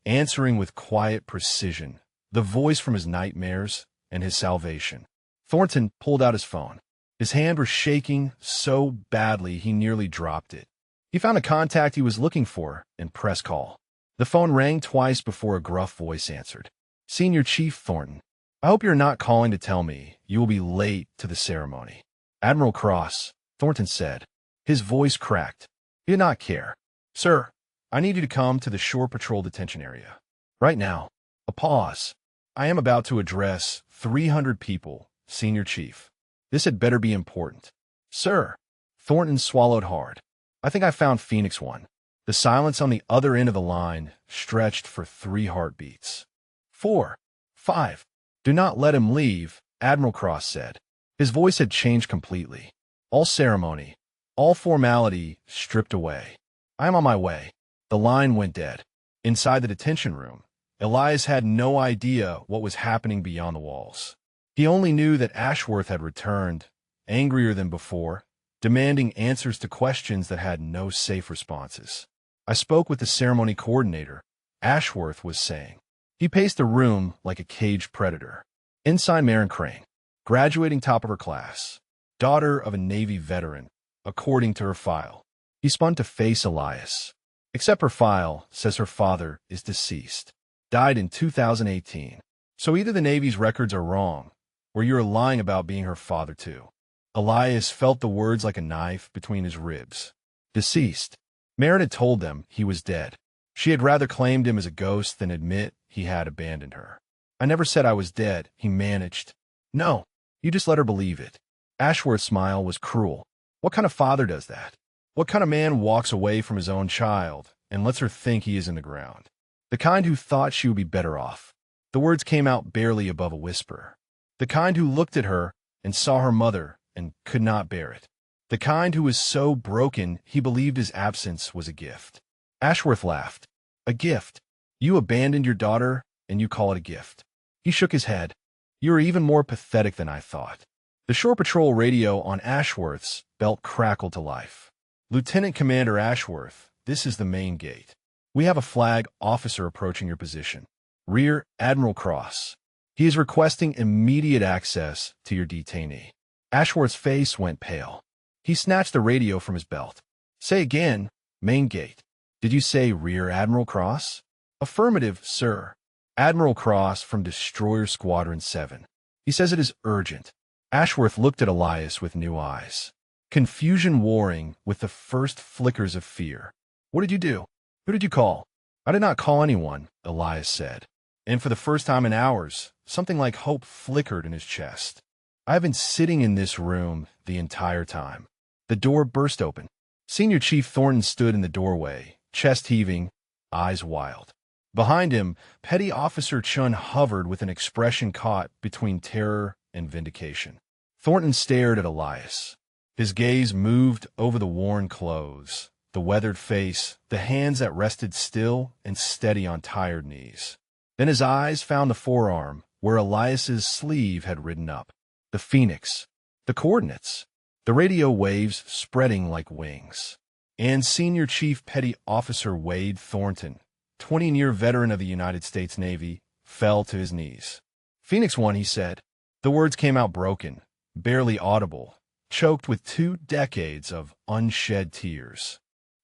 answering with quiet precision, the voice from his nightmares and his salvation. Thornton pulled out his phone. His hand was shaking so badly he nearly dropped it. He found a contact he was looking for and pressed call. The phone rang twice before a gruff voice answered. Senior Chief Thornton, I hope you're not calling to tell me you will be late to the ceremony. Admiral Cross, Thornton said. His voice cracked. He did not care. Sir, I need you to come to the Shore Patrol detention area. Right now. A pause. I am about to address 300 people, Senior Chief. This had better be important. Sir. Thornton swallowed hard. I think I found Phoenix 1. The silence on the other end of the line stretched for 3 heartbeats. 4. 5. Do not let him leave, Admiral Cross said. His voice had changed completely. All ceremony, all formality stripped away. I am on my way. The line went dead. Inside the detention room, Elias had no idea what was happening beyond the walls. He only knew that Ashworth had returned, angrier than before, demanding answers to questions that had no safe responses. I spoke with the ceremony coordinator, Ashworth was saying. He paced the room like a caged predator. Ensign Maren Crane, graduating top of her class, daughter of a Navy veteran, according to her file. He spun to face Elias. Except her file says her father is deceased. Died in 2018. So either the Navy's records are wrong, or you're lying about being her father too. Elias felt the words like a knife between his ribs. Deceased. Maren had told them he was dead. She had rather claimed him as a ghost than admit he had abandoned her. I never said I was dead, he managed. No, you just let her believe it. Ashworth's smile was cruel. What kind of father does that? What kind of man walks away from his own child and lets her think he is in the ground? The kind who thought she would be better off. The words came out barely above a whisper. The kind who looked at her and saw her mother and could not bear it. The kind who was so broken he believed his absence was a gift. Ashworth laughed. A gift. You abandoned your daughter and you call it a gift. He shook his head. You are even more pathetic than I thought. The Shore Patrol radio on Ashworth's belt crackled to life. Lieutenant Commander Ashworth, this is the main gate. We have a flag officer approaching your position. Rear Admiral Cross. He is requesting immediate access to your detainee. Ashworth's face went pale. He snatched the radio from his belt. Say again, main gate. Did you say Rear Admiral Cross? Affirmative, sir. Admiral Cross from Destroyer Squadron 7. He says it is urgent. Ashworth looked at Elias with new eyes. Confusion warring with the first flickers of fear. What did you do? Who did you call? I did not call anyone, Elias said. And for the first time in hours, something like hope flickered in his chest. I have been sitting in this room the entire time. The door burst open. Senior Chief Thornton stood in the doorway, chest heaving, eyes wild. Behind him, Petty Officer Chun hovered with an expression caught between terror and vindication. Thornton stared at Elias. His gaze moved over the worn clothes, the weathered face, the hands that rested still and steady on tired knees. Then his eyes found the forearm where Elias's sleeve had ridden up. The Phoenix. The coordinates. The radio waves spreading like wings. And Senior Chief Petty Officer Wade Thornton, 20-year veteran of the United States Navy, fell to his knees. Phoenix 1, he said. The words came out broken, barely audible, choked with 2 decades of unshed tears.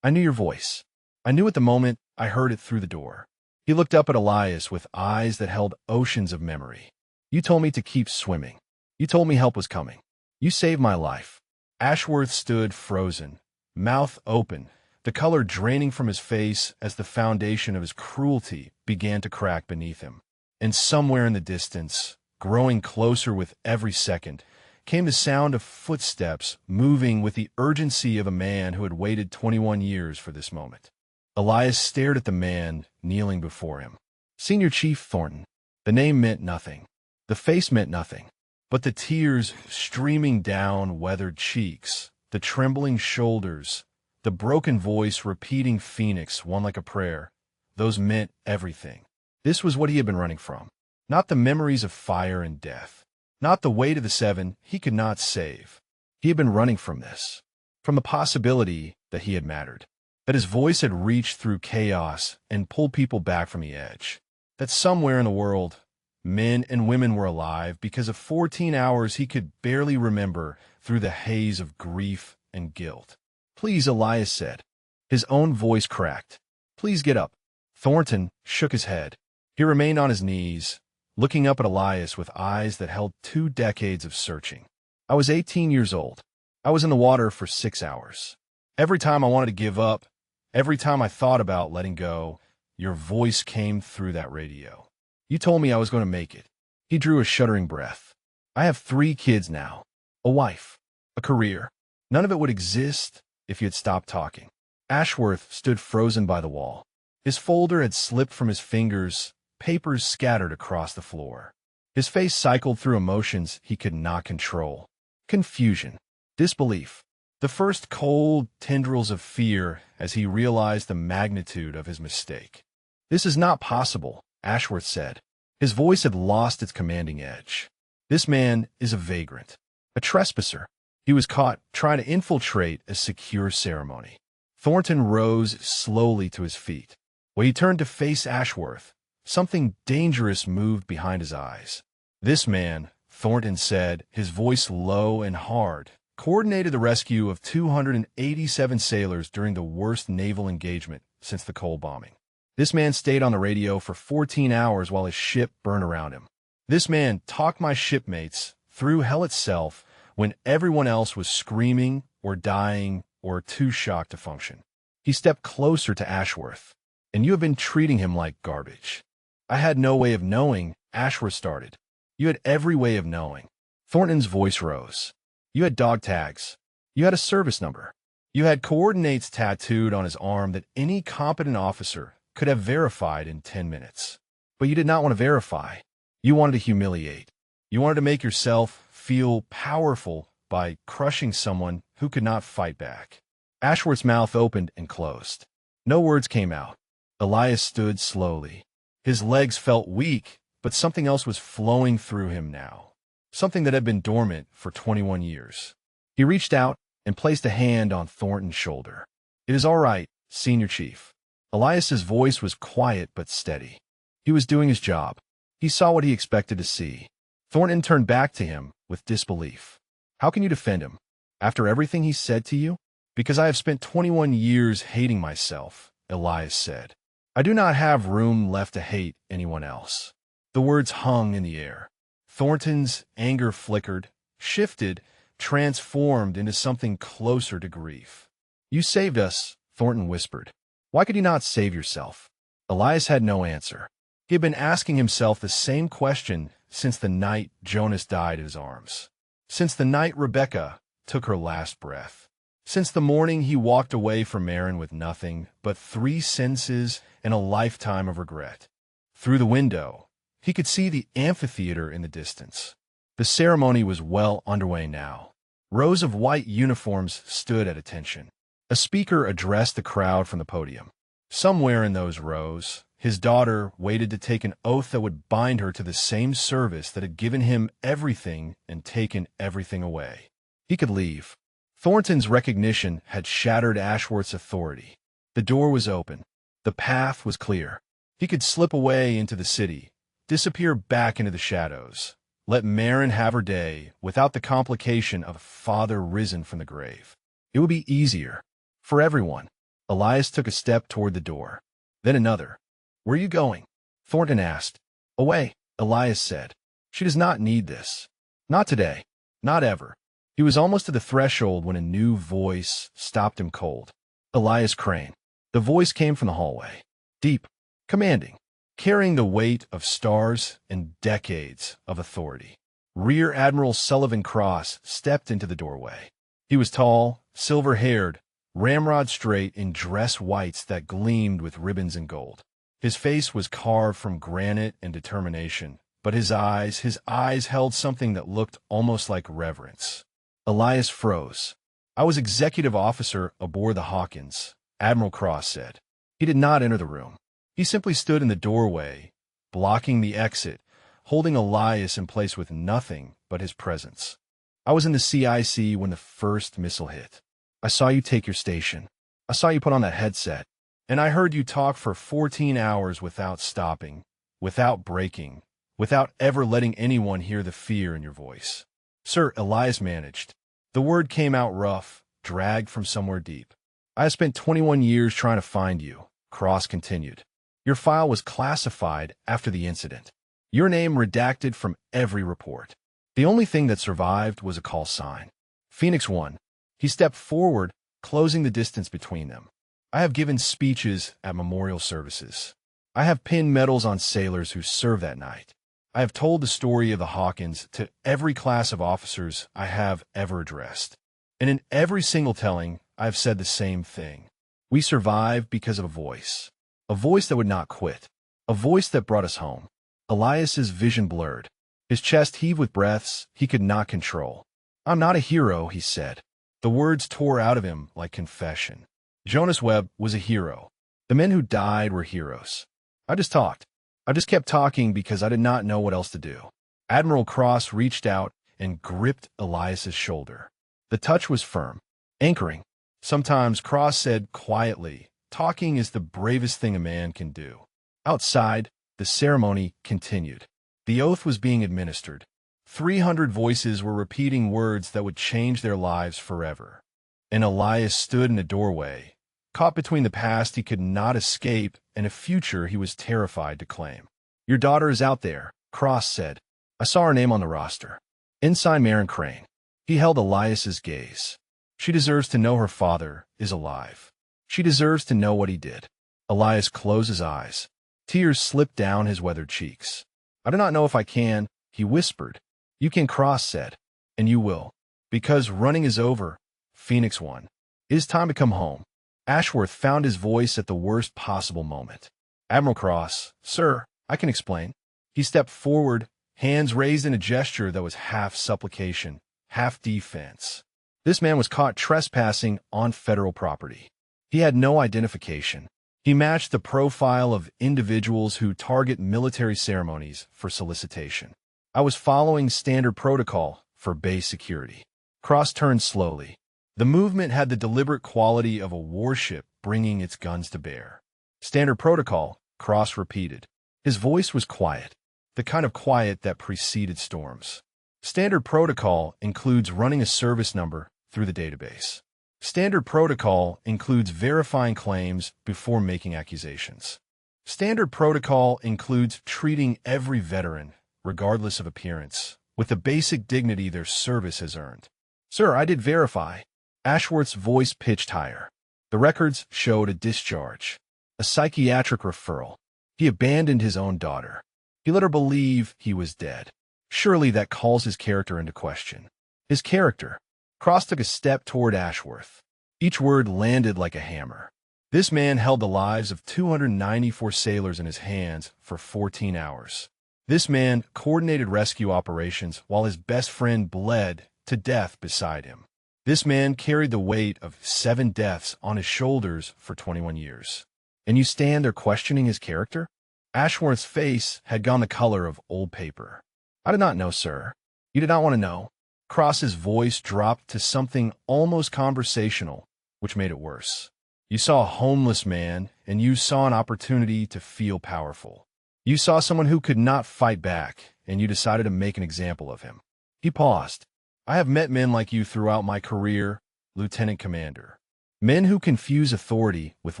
I knew your voice. I knew at the moment I heard it through the door. He looked up at Elias with eyes that held oceans of memory. You told me to keep swimming. You told me help was coming. You saved my life. Ashworth stood frozen, mouth open, the color draining from his face as the foundation of his cruelty began to crack beneath him. And somewhere in the distance, growing closer with every second, came the sound of footsteps moving with the urgency of a man who had waited 21 years for this moment. Elias stared at the man kneeling before him. Senior Chief Thornton. The name meant nothing. The face meant nothing. But the tears streaming down weathered cheeks, the trembling shoulders, the broken voice repeating Phoenix one like a prayer, those meant everything. This was what he had been running from. Not the memories of fire and death. Not the weight of the 7 he could not save. He had been running from this. From the possibility that he had mattered. That his voice had reached through chaos and pulled people back from the edge. That somewhere in the world, men and women were alive because of 14 hours he could barely remember through the haze of grief and guilt. Please, Elias said. His own voice cracked. Please get up. Thornton shook his head. He remained on his knees, looking up at Elias with eyes that held 2 decades of searching. I was 18 years old. I was in the water for 6 hours. Every time I wanted to give up, every time I thought about letting go, your voice came through that radio. You told me I was going to make it. He drew a shuddering breath. I have 3 kids now. A wife. A career. None of it would exist if you had stopped talking. Ashworth stood frozen by the wall. His folder had slipped from his fingers, papers scattered across the floor. His face cycled through emotions he could not control. Confusion. Disbelief. The first cold tendrils of fear as he realized the magnitude of his mistake. This is not possible, Ashworth said. His voice had lost its commanding edge. This man is a vagrant, a trespasser. He was caught trying to infiltrate a secure ceremony. Thornton rose slowly to his feet. When he turned to face Ashworth, something dangerous moved behind his eyes. This man, Thornton said, his voice low and hard, coordinated the rescue of 287 sailors during the worst naval engagement since the Cole bombing. This man stayed on the radio for 14 hours while his ship burned around him. This man talked my shipmates through hell itself when everyone else was screaming or dying or too shocked to function. He stepped closer to Ashworth. And you have been treating him like garbage. I had no way of knowing, Ashworth started. You had every way of knowing. Thornton's voice rose. You had dog tags. You had a service number. You had coordinates tattooed on his arm that any competent officer could have verified in 10 minutes. But you did not want to verify. You wanted to humiliate. You wanted to make yourself feel powerful by crushing someone who could not fight back. Ashworth's mouth opened and closed. No words came out. Elias stood slowly. His legs felt weak, but something else was flowing through him now. Something that had been dormant for 21 years. He reached out and placed a hand on Thornton's shoulder. It is all right, Senior Chief. Elias's voice was quiet but steady. He was doing his job. He saw what he expected to see. Thornton turned back to him with disbelief. How can you defend him? After everything he said to you? Because I have spent 21 years hating myself, Elias said. I do not have room left to hate anyone else. The words hung in the air. Thornton's anger flickered, shifted, transformed into something closer to grief. You saved us, Thornton whispered. Why could you not save yourself? Elias had no answer. He had been asking himself the same question since the night Jonas died in his arms. Since the night Rebecca took her last breath. Since the morning he walked away from Aaron with nothing but 3 sentences and a lifetime of regret. Through the window, he could see the amphitheater in the distance. The ceremony was well underway now. Rows of white uniforms stood at attention. A speaker addressed the crowd from the podium. Somewhere in those rows, his daughter waited to take an oath that would bind her to the same service that had given him everything and taken everything away. He could leave. Thornton's recognition had shattered Ashworth's authority. The door was open. The path was clear. He could slip away into the city, disappear back into the shadows. Let Marin have her day without the complication of a father risen from the grave. It would be easier. For everyone. Elias took a step toward the door. Then another. Where are you going? Thornton asked. Away, Elias said. She does not need this. Not today. Not ever. He was almost at the threshold when a new voice stopped him cold. Elias Crane. The voice came from the hallway. Deep. Commanding. Carrying the weight of stars and decades of authority. Rear Admiral Sullivan Cross stepped into the doorway. He was tall, silver-haired, ramrod straight in dress whites that gleamed with ribbons and gold. His face was carved from granite and determination, but his eyes held something that looked almost like reverence. Elias froze. I was executive officer aboard the Hawkins, Admiral Cross said. He did not enter the room. He simply stood in the doorway, blocking the exit, holding Elias in place with nothing but his presence. I was in the CIC when the first missile hit. I saw you take your station. I saw you put on that headset. And I heard you talk for 14 hours without stopping, without breaking, without ever letting anyone hear the fear in your voice. Sir, Elias managed. The word came out rough, dragged from somewhere deep. I have spent 21 years trying to find you, Cross continued. Your file was classified after the incident. Your name redacted from every report. The only thing that survived was a call sign. Phoenix 1. He stepped forward, closing the distance between them. I have given speeches at memorial services. I have pinned medals on sailors who served that night. I have told the story of the Hawkins to every class of officers I have ever addressed. And in every single telling, I have said the same thing. We survived because of a voice that would not quit, a voice that brought us home. Elias's vision blurred. His chest heaved with breaths he could not control. I'm not a hero, he said. The words tore out of him like confession. Jonas Webb was a hero. The men who died were heroes. I just talked. I just kept talking because I did not know what else to do. Admiral Cross reached out and gripped Elias's shoulder. The touch was firm, anchoring. Sometimes, Cross said quietly, talking is the bravest thing a man can do. Outside, the ceremony continued. The oath was being administered. 300 voices were repeating words that would change their lives forever. And Elias stood in a doorway, caught between the past he could not escape and a future he was terrified to claim. Your daughter is out there, Cross said. I saw her name on the roster. Ensign Marin Crane. He held Elias's gaze. She deserves to know her father is alive. She deserves to know what he did. Elias closed his eyes. Tears slipped down his weathered cheeks. I do not know if I can, he whispered. You can, Cross said. And you will. Because running is over. Phoenix 1. It is time to come home. Ashworth found his voice at the worst possible moment. Admiral Cross, sir, I can explain. He stepped forward, hands raised in a gesture that was half supplication, half defense. This man was caught trespassing on federal property. He had no identification. He matched the profile of individuals who target military ceremonies for solicitation. I was following standard protocol for base security. Cross turned slowly. The movement had the deliberate quality of a warship bringing its guns to bear. Standard protocol, Cross repeated. His voice was quiet, the kind of quiet that preceded storms. Standard protocol includes running a service number through the database. Standard protocol includes verifying claims before making accusations. Standard protocol includes treating every veteran, regardless of appearance, with the basic dignity their service has earned. Sir, I did verify. Ashworth's voice pitched higher. The records showed a discharge, a psychiatric referral. He abandoned his own daughter. He let her believe he was dead. Surely that calls his character into question. His character. Cross took a step toward Ashworth. Each word landed like a hammer. This man held the lives of 294 sailors in his hands for 14 hours. This man coordinated rescue operations while his best friend bled to death beside him. This man carried the weight of 7 deaths on his shoulders for 21 years. And you stand there questioning his character? Ashworth's face had gone the color of old paper. I did not know, sir. You did not want to know. Cross's voice dropped to something almost conversational, which made it worse. You saw a homeless man, and you saw an opportunity to feel powerful. You saw someone who could not fight back, and you decided to make an example of him. He paused. I have met men like you throughout my career, Lieutenant Commander. Men who confuse authority with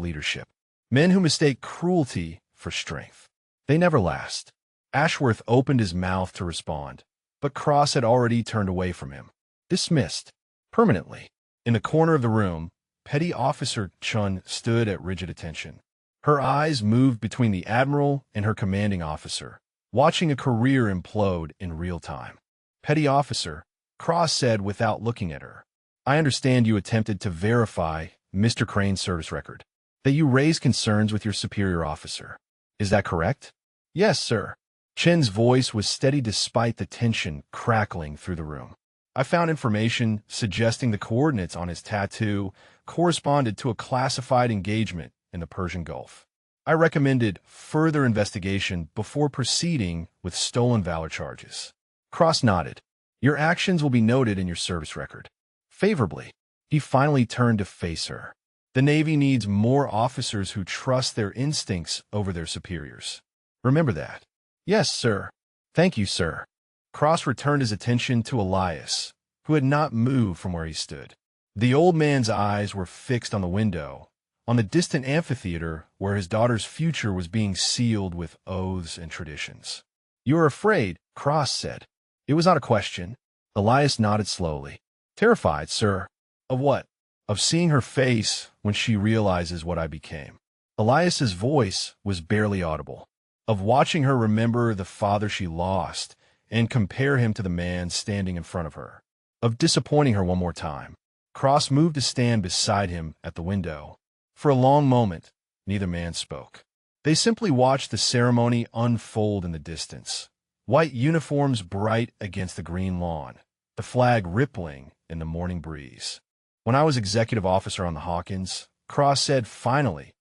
leadership. Men who mistake cruelty for strength. They never last. Ashworth opened his mouth to respond, but Cross had already turned away from him. Dismissed. Permanently. In the corner of the room, Petty Officer Chun stood at rigid attention. Her eyes moved between the Admiral and her commanding officer, watching a career implode in real time. Petty Officer, Cross said without looking at her. I understand you attempted to verify Mr. Crane's service record, that you raised concerns with your superior officer. Is that correct? Yes, sir. Chen's voice was steady despite the tension crackling through the room. I found information suggesting the coordinates on his tattoo corresponded to a classified engagement in the Persian Gulf. I recommended further investigation before proceeding with stolen valor charges. Cross nodded. Your actions will be noted in your service record. Favorably, he finally turned to face her. The Navy needs more officers who trust their instincts over their superiors. Remember that. Yes, sir. Thank you, sir. Cross returned his attention to Elias, who had not moved from where he stood. The old man's eyes were fixed on the window, on the distant amphitheater where his daughter's future was being sealed with oaths and traditions. You are afraid, Cross said. It was not a question. Elias nodded slowly. Terrified, sir. Of what? Of seeing her face when she realizes what I became. Elias's voice was barely audible. Of watching her remember the father she lost and compare him to the man standing in front of her. Of disappointing her one more time. Cross moved to stand beside him at the window. For a long moment, neither man spoke. They simply watched the ceremony unfold in the distance. White uniforms bright against the green lawn, the flag rippling in the morning breeze. When I was executive officer on the Hawkins, Cross said, finally,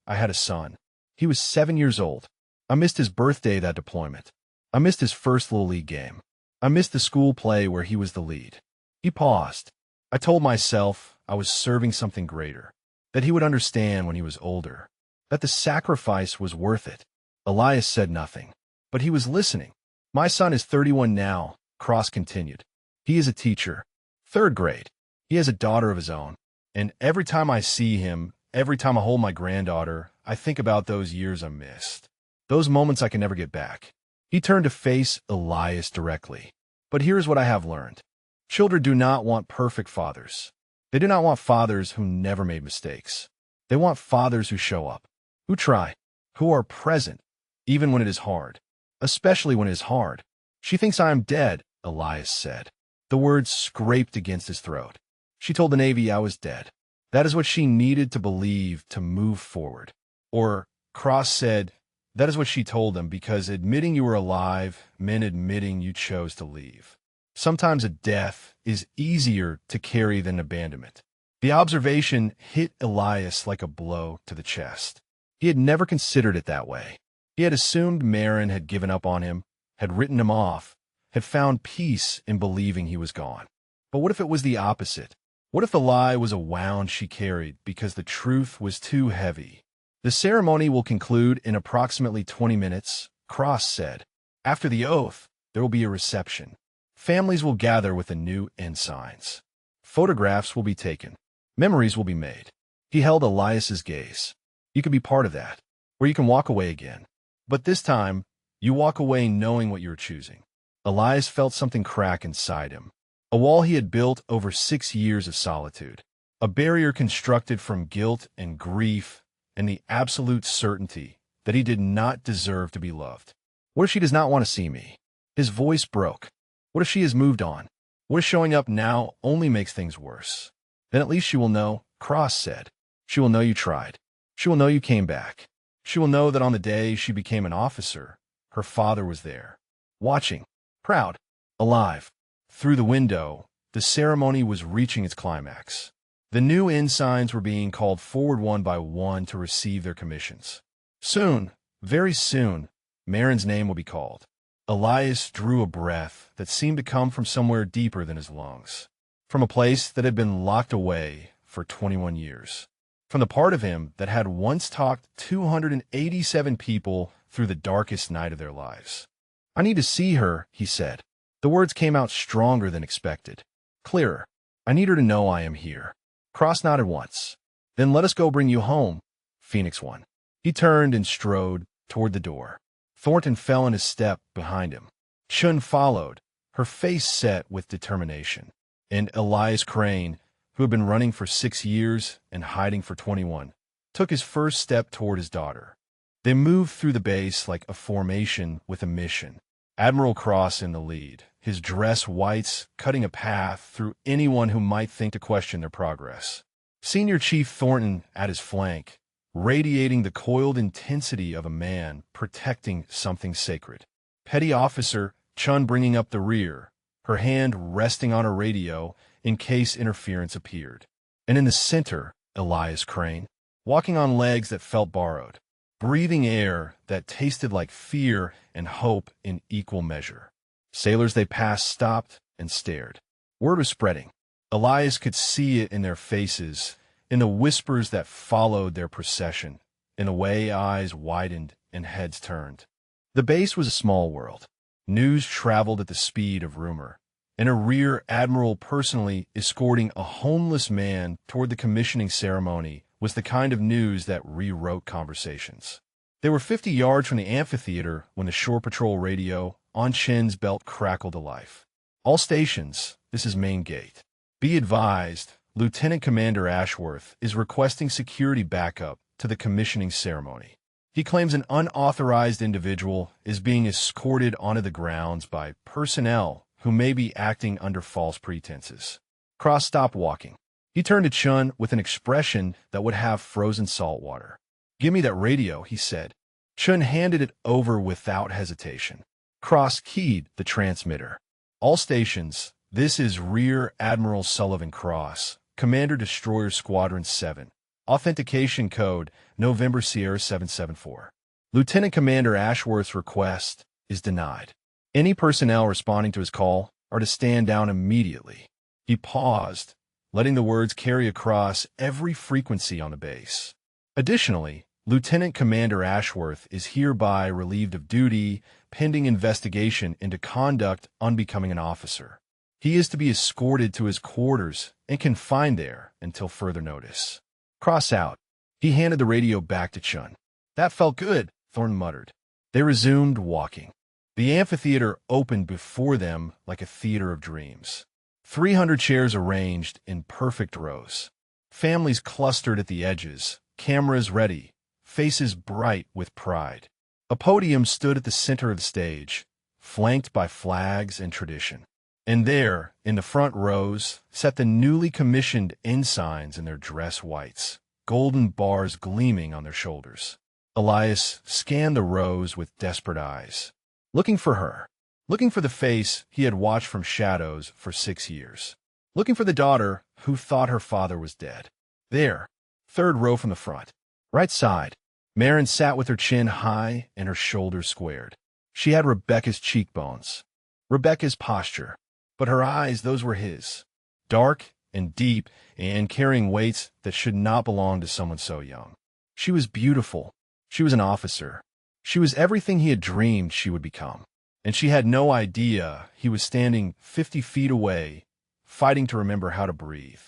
I had a son. He was 7 years old. I missed his birthday that deployment. I missed his first Little League game. I missed the school play where he was the lead. He paused. I told myself I was serving something greater, that he would understand when he was older, that the sacrifice was worth it. Elias said nothing, but he was listening. My son is 31 now, Cross continued. He is a teacher. 3rd grade. He has a daughter of his own. And every time I see him, every time I hold my granddaughter, I think about those years I missed. Those moments I can never get back. He turned to face Elias directly. But here's what I have learned. Children do not want perfect fathers. They do not want fathers who never made mistakes. They want fathers who show up, who try, who are present, even when it is hard. Especially when it is hard. She thinks I am dead, Elias said. The words scraped against his throat. She told the Navy I was dead. That is what she needed to believe to move forward. Or, Cross said, that is what she told them because admitting you were alive meant admitting you chose to leave. Sometimes a death is easier to carry than abandonment. The observation hit Elias like a blow to the chest. He had never considered it that way. He had assumed Marin had given up on him, had written him off, had found peace in believing he was gone. But what if it was the opposite? What if the lie was a wound she carried because the truth was too heavy? The ceremony will conclude in approximately 20 minutes, Cross said. After the oath, there will be a reception. Families will gather with the new ensigns. Photographs will be taken. Memories will be made. He held Elias's gaze. You can be part of that, or you can walk away again. But this time, you walk away knowing what you're choosing. Elias felt something crack inside him. A wall he had built over 6 years of solitude. A barrier constructed from guilt and grief and the absolute certainty that he did not deserve to be loved. What if she does not want to see me? His voice broke. What if she has moved on? What if showing up now only makes things worse? Then at least she will know, Cross said. She will know you tried. She will know you came back. She will know that on the day she became an officer, her father was there, watching, proud, alive. Through the window, the ceremony was reaching its climax. The new ensigns were being called forward one by one to receive their commissions. Soon, very soon, Marin's name will be called. Elias drew a breath that seemed to come from somewhere deeper than his lungs, from a place that had been locked away for 21 years, from the part of him that had once talked 287 people through the darkest night of their lives. "I need to see her," he said. The words came out stronger than expected. Clearer. "I need her to know I am here." Cross nodded once. "Then let us go bring you home, Phoenix One." He turned and strode toward the door. Thornton fell in his step behind him. Chun followed, her face set with determination. And Elias Crane, who had been running for 6 years and hiding for 21, took his first step toward his daughter. They moved through the base like a formation with a mission. Admiral Cross in the lead, his dress whites cutting a path through anyone who might think to question their progress. Senior Chief Thornton at his flank, radiating the coiled intensity of a man protecting something sacred. Petty Officer Chun bringing up the rear, her hand resting on a radio in case interference appeared. And in the center, Elias Crane, walking on legs that felt borrowed, breathing air that tasted like fear and hope in equal measure. Sailors they passed stopped and stared. Word was spreading. Elias could see it in their faces, in the whispers that followed their procession, in the way eyes widened and heads turned. The base was a small world. News traveled at the speed of rumor, and a rear admiral personally escorting a homeless man toward the commissioning ceremony was the kind of news that rewrote conversations. They were 50 yards from the amphitheater when the shore patrol radio on Chen's belt crackled to life. "All stations, this is main gate. Be advised, Lieutenant Commander Ashworth is requesting security backup to the commissioning ceremony. He claims an unauthorized individual is being escorted onto the grounds by personnel who may be acting under false pretenses." Cross stopped walking. He turned to Chun with an expression that would have frozen salt water. "Give me that radio," he said. Chun handed it over without hesitation. Cross keyed the transmitter. "All stations, this is Rear Admiral Sullivan Cross, Commander Destroyer Squadron 7. Authentication code, November Sierra 774. Lieutenant Commander Ashworth's request is denied. Any personnel responding to his call are to stand down immediately." He paused, letting the words carry across every frequency on the base. "Additionally, Lieutenant Commander Ashworth is hereby relieved of duty pending investigation into conduct unbecoming an officer. He is to be escorted to his quarters and confined there until further notice." Cross out. He handed the radio back to Chun. "That felt good," Thornton muttered. They resumed walking. The amphitheater opened before them like a theater of dreams. 300 chairs arranged in perfect rows. Families clustered at the edges, cameras ready, faces bright with pride. A podium stood at the center of the stage, flanked by flags and tradition. And there, in the front rows, sat the newly commissioned ensigns in their dress whites, golden bars gleaming on their shoulders. Elias scanned the rows with desperate eyes, looking for her, looking for the face he had watched from shadows for 6 years, looking for the daughter who thought her father was dead. There, third row from the front, right side, Marin sat with her chin high and her shoulders squared. She had Rebecca's cheekbones, Rebecca's posture. But her eyes, those were his, dark and deep and carrying weights that should not belong to someone so young. She was beautiful. She was an officer. She was everything he had dreamed she would become. And she had no idea he was standing 50 feet away, fighting to remember how to breathe.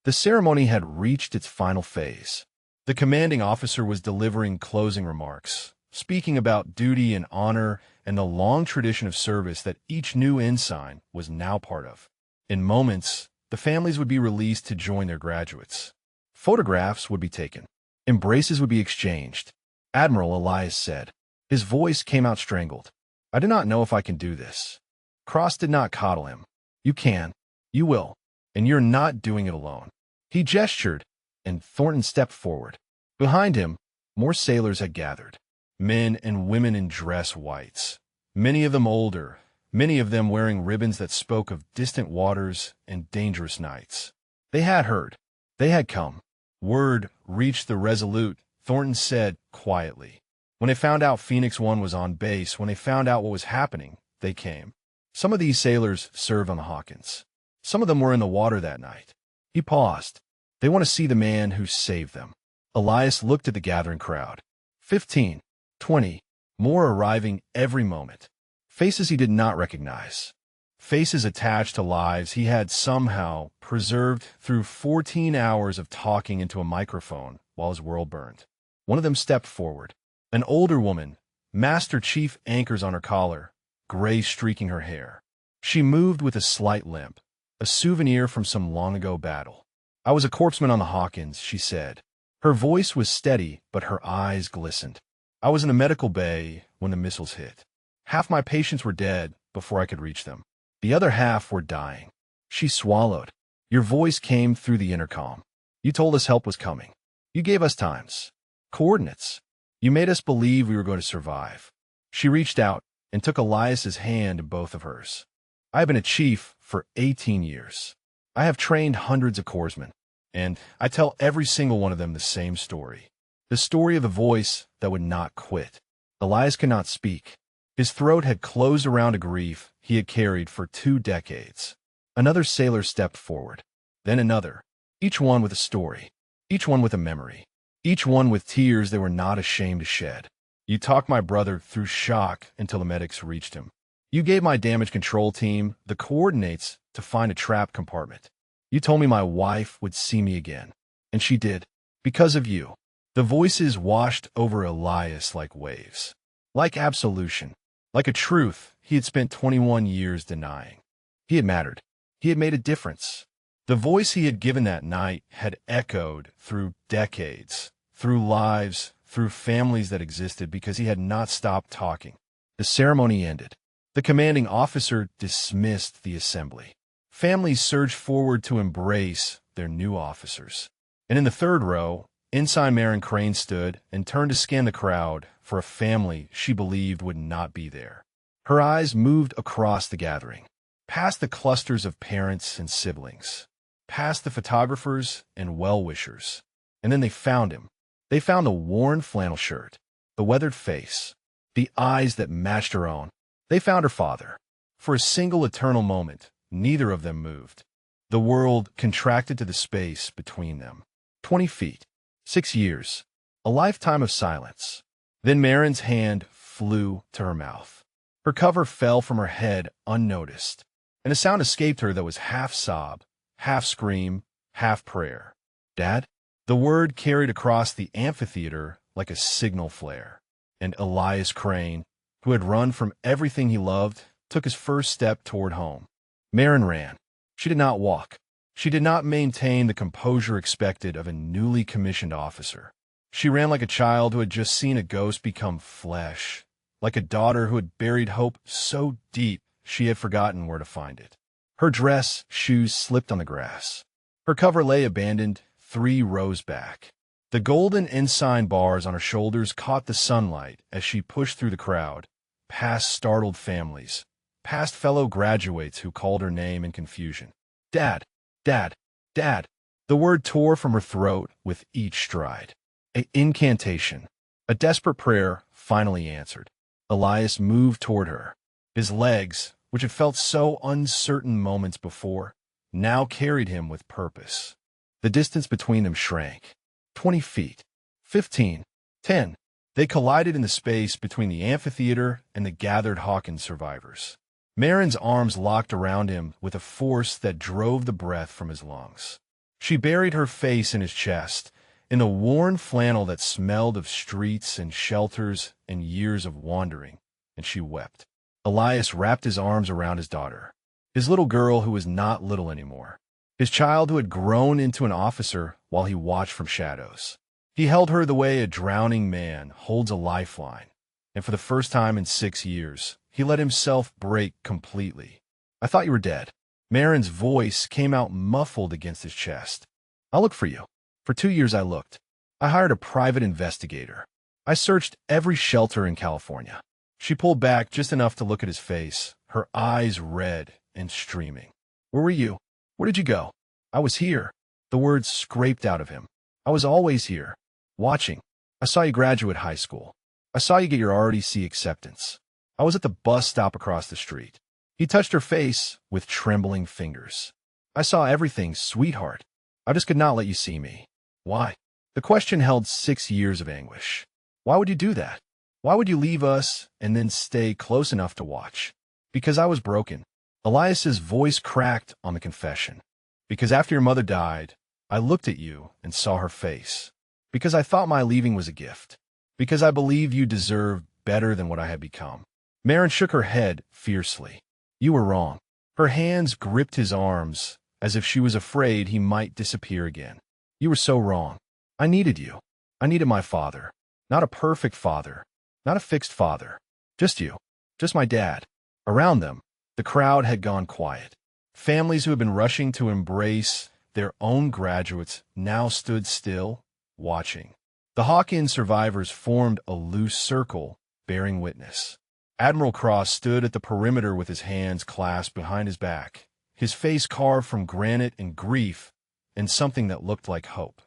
The ceremony had reached its final phase. The commanding officer was delivering closing remarks, speaking about duty and honor and the long tradition of service that each new ensign was now part of. In moments, the families would be released to join their graduates. Photographs would be taken. Embraces would be exchanged. Admiral Elias said. His voice came out strangled. "I do not know if I can do this." Cross did not coddle him. "You can. You will. And you're not doing it alone." He gestured, and Thornton stepped forward. Behind him, more sailors had gathered. Men and women in dress whites, many of them older, many of them wearing ribbons that spoke of distant waters and dangerous nights. They had heard. They had come. Word reached the Resolute, Thornton said quietly. When they found out Phoenix One was on base, when they found out what was happening, they came. Some of these sailors served on the Hawkins. Some of them were in the water that night. He paused. They want to see the man who saved them. Elias looked at the gathering crowd. 15, 20, more arriving every moment. Faces he did not recognize. Faces attached to lives he had somehow preserved through 14 hours of talking into a microphone while his world burned. One of them stepped forward. An older woman, Master Chief anchors on her collar, gray streaking her hair. She moved with a slight limp, a souvenir from some long-ago battle. "I was a corpsman on the Hawkins," she said. Her voice was steady, but her eyes glistened. "I was in the medical bay when the missiles hit. Half my patients were dead before I could reach them. The other half were dying." She swallowed. "Your voice came through the intercom. You told us help was coming. You gave us times, coordinates. You made us believe we were going to survive." She reached out and took Elias's hand in both of hers. "I have been a chief for 18 years. I have trained hundreds of corpsmen, and I tell every single one of them the same story. The story of the voice that would not quit." Elias could not speak. His throat had closed around a grief he had carried for 2 decades. Another sailor stepped forward, then another, each one with a story, each one with a memory, each one with tears they were not ashamed to shed. "You talked my brother through shock until the medics reached him. You gave my damage control team the coordinates to find a trap compartment. You told me my wife would see me again, and she did, because of you." The voices washed over Elias like waves, like absolution, like a truth he had spent 21 years denying. He had mattered. He had made a difference. The voice he had given that night had echoed through decades, through lives, through families that existed because he had not stopped talking. The ceremony ended. The commanding officer dismissed the assembly. Families surged forward to embrace their new officers. And in the third row, Ensign Marin Crane stood and turned to scan the crowd for a family she believed would not be there. Her eyes moved across the gathering, past the clusters of parents and siblings, past the photographers and well-wishers. And then they found him. They found the worn flannel shirt, the weathered face, the eyes that matched her own. They found her father. For a single eternal moment, neither of them moved. The world contracted to the space between them. 20 feet, 6 years, a lifetime of silence. Then Marin's hand flew to her mouth. Her cover fell from her head unnoticed, and a sound escaped her that was half sob, half scream, half prayer. "Dad?" The word carried across the amphitheater like a signal flare, and Elias Crane, who had run from everything he loved, took his first step toward home. Marin ran. She did not walk. She did not maintain the composure expected of a newly commissioned officer. She ran like a child who had just seen a ghost become flesh, like a daughter who had buried hope so deep she had forgotten where to find it. Her dress, shoes slipped on the grass. Her cover lay abandoned 3 rows back. The golden ensign bars on her shoulders caught the sunlight as she pushed through the crowd, past startled families, past fellow graduates who called her name in confusion. "Dad! Dad! Dad!" The word tore from her throat with each stride. An incantation, a desperate prayer, finally answered. Elias moved toward her. His legs, which had felt so uncertain moments before, now carried him with purpose. The distance between them shrank. 20 feet, 15, 10. They collided in the space between the amphitheater and the gathered Hawkins survivors. Marin's arms locked around him with a force that drove the breath from his lungs. She buried her face in his chest, in the worn flannel that smelled of streets and shelters and years of wandering, and she wept. Elias wrapped his arms around his daughter, his little girl who was not little anymore, his child who had grown into an officer while he watched from shadows. He held her the way a drowning man holds a lifeline, and for the first time in 6 years, he let himself break completely. "I thought you were dead." Marin's voice came out muffled against his chest. "I'll look for you." For 2 years I looked. I hired a private investigator. I searched every shelter in California. She pulled back just enough to look at his face, her eyes red and streaming. "Where were you? Where did you go?" "I was here." The words scraped out of him. "I was always here, watching. I saw you graduate high school. I saw you get your ROTC acceptance. I was at the bus stop across the street." He touched her face with trembling fingers. "I saw everything, sweetheart. I just could not let you see me." "Why?" The question held 6 years of anguish. "Why would you do that?" Why would you leave us and then stay close enough to watch? Because I was broken. Elias's voice cracked on the confession. Because after your mother died, I looked at you and saw her face. Because I thought my leaving was a gift. Because I believed you deserved better than what I had become. Maren shook her head fiercely. You were wrong. Her hands gripped his arms as if she was afraid he might disappear again. You were so wrong. I needed you. I needed my father. Not a perfect father. Not a fixed father. Just you. Just my dad. Around them, the crowd had gone quiet. Families who had been rushing to embrace their own graduates now stood still, watching. The Hawkins survivors formed a loose circle, bearing witness. Admiral Cross stood at the perimeter with his hands clasped behind his back, his face carved from granite and grief and something that looked like hope.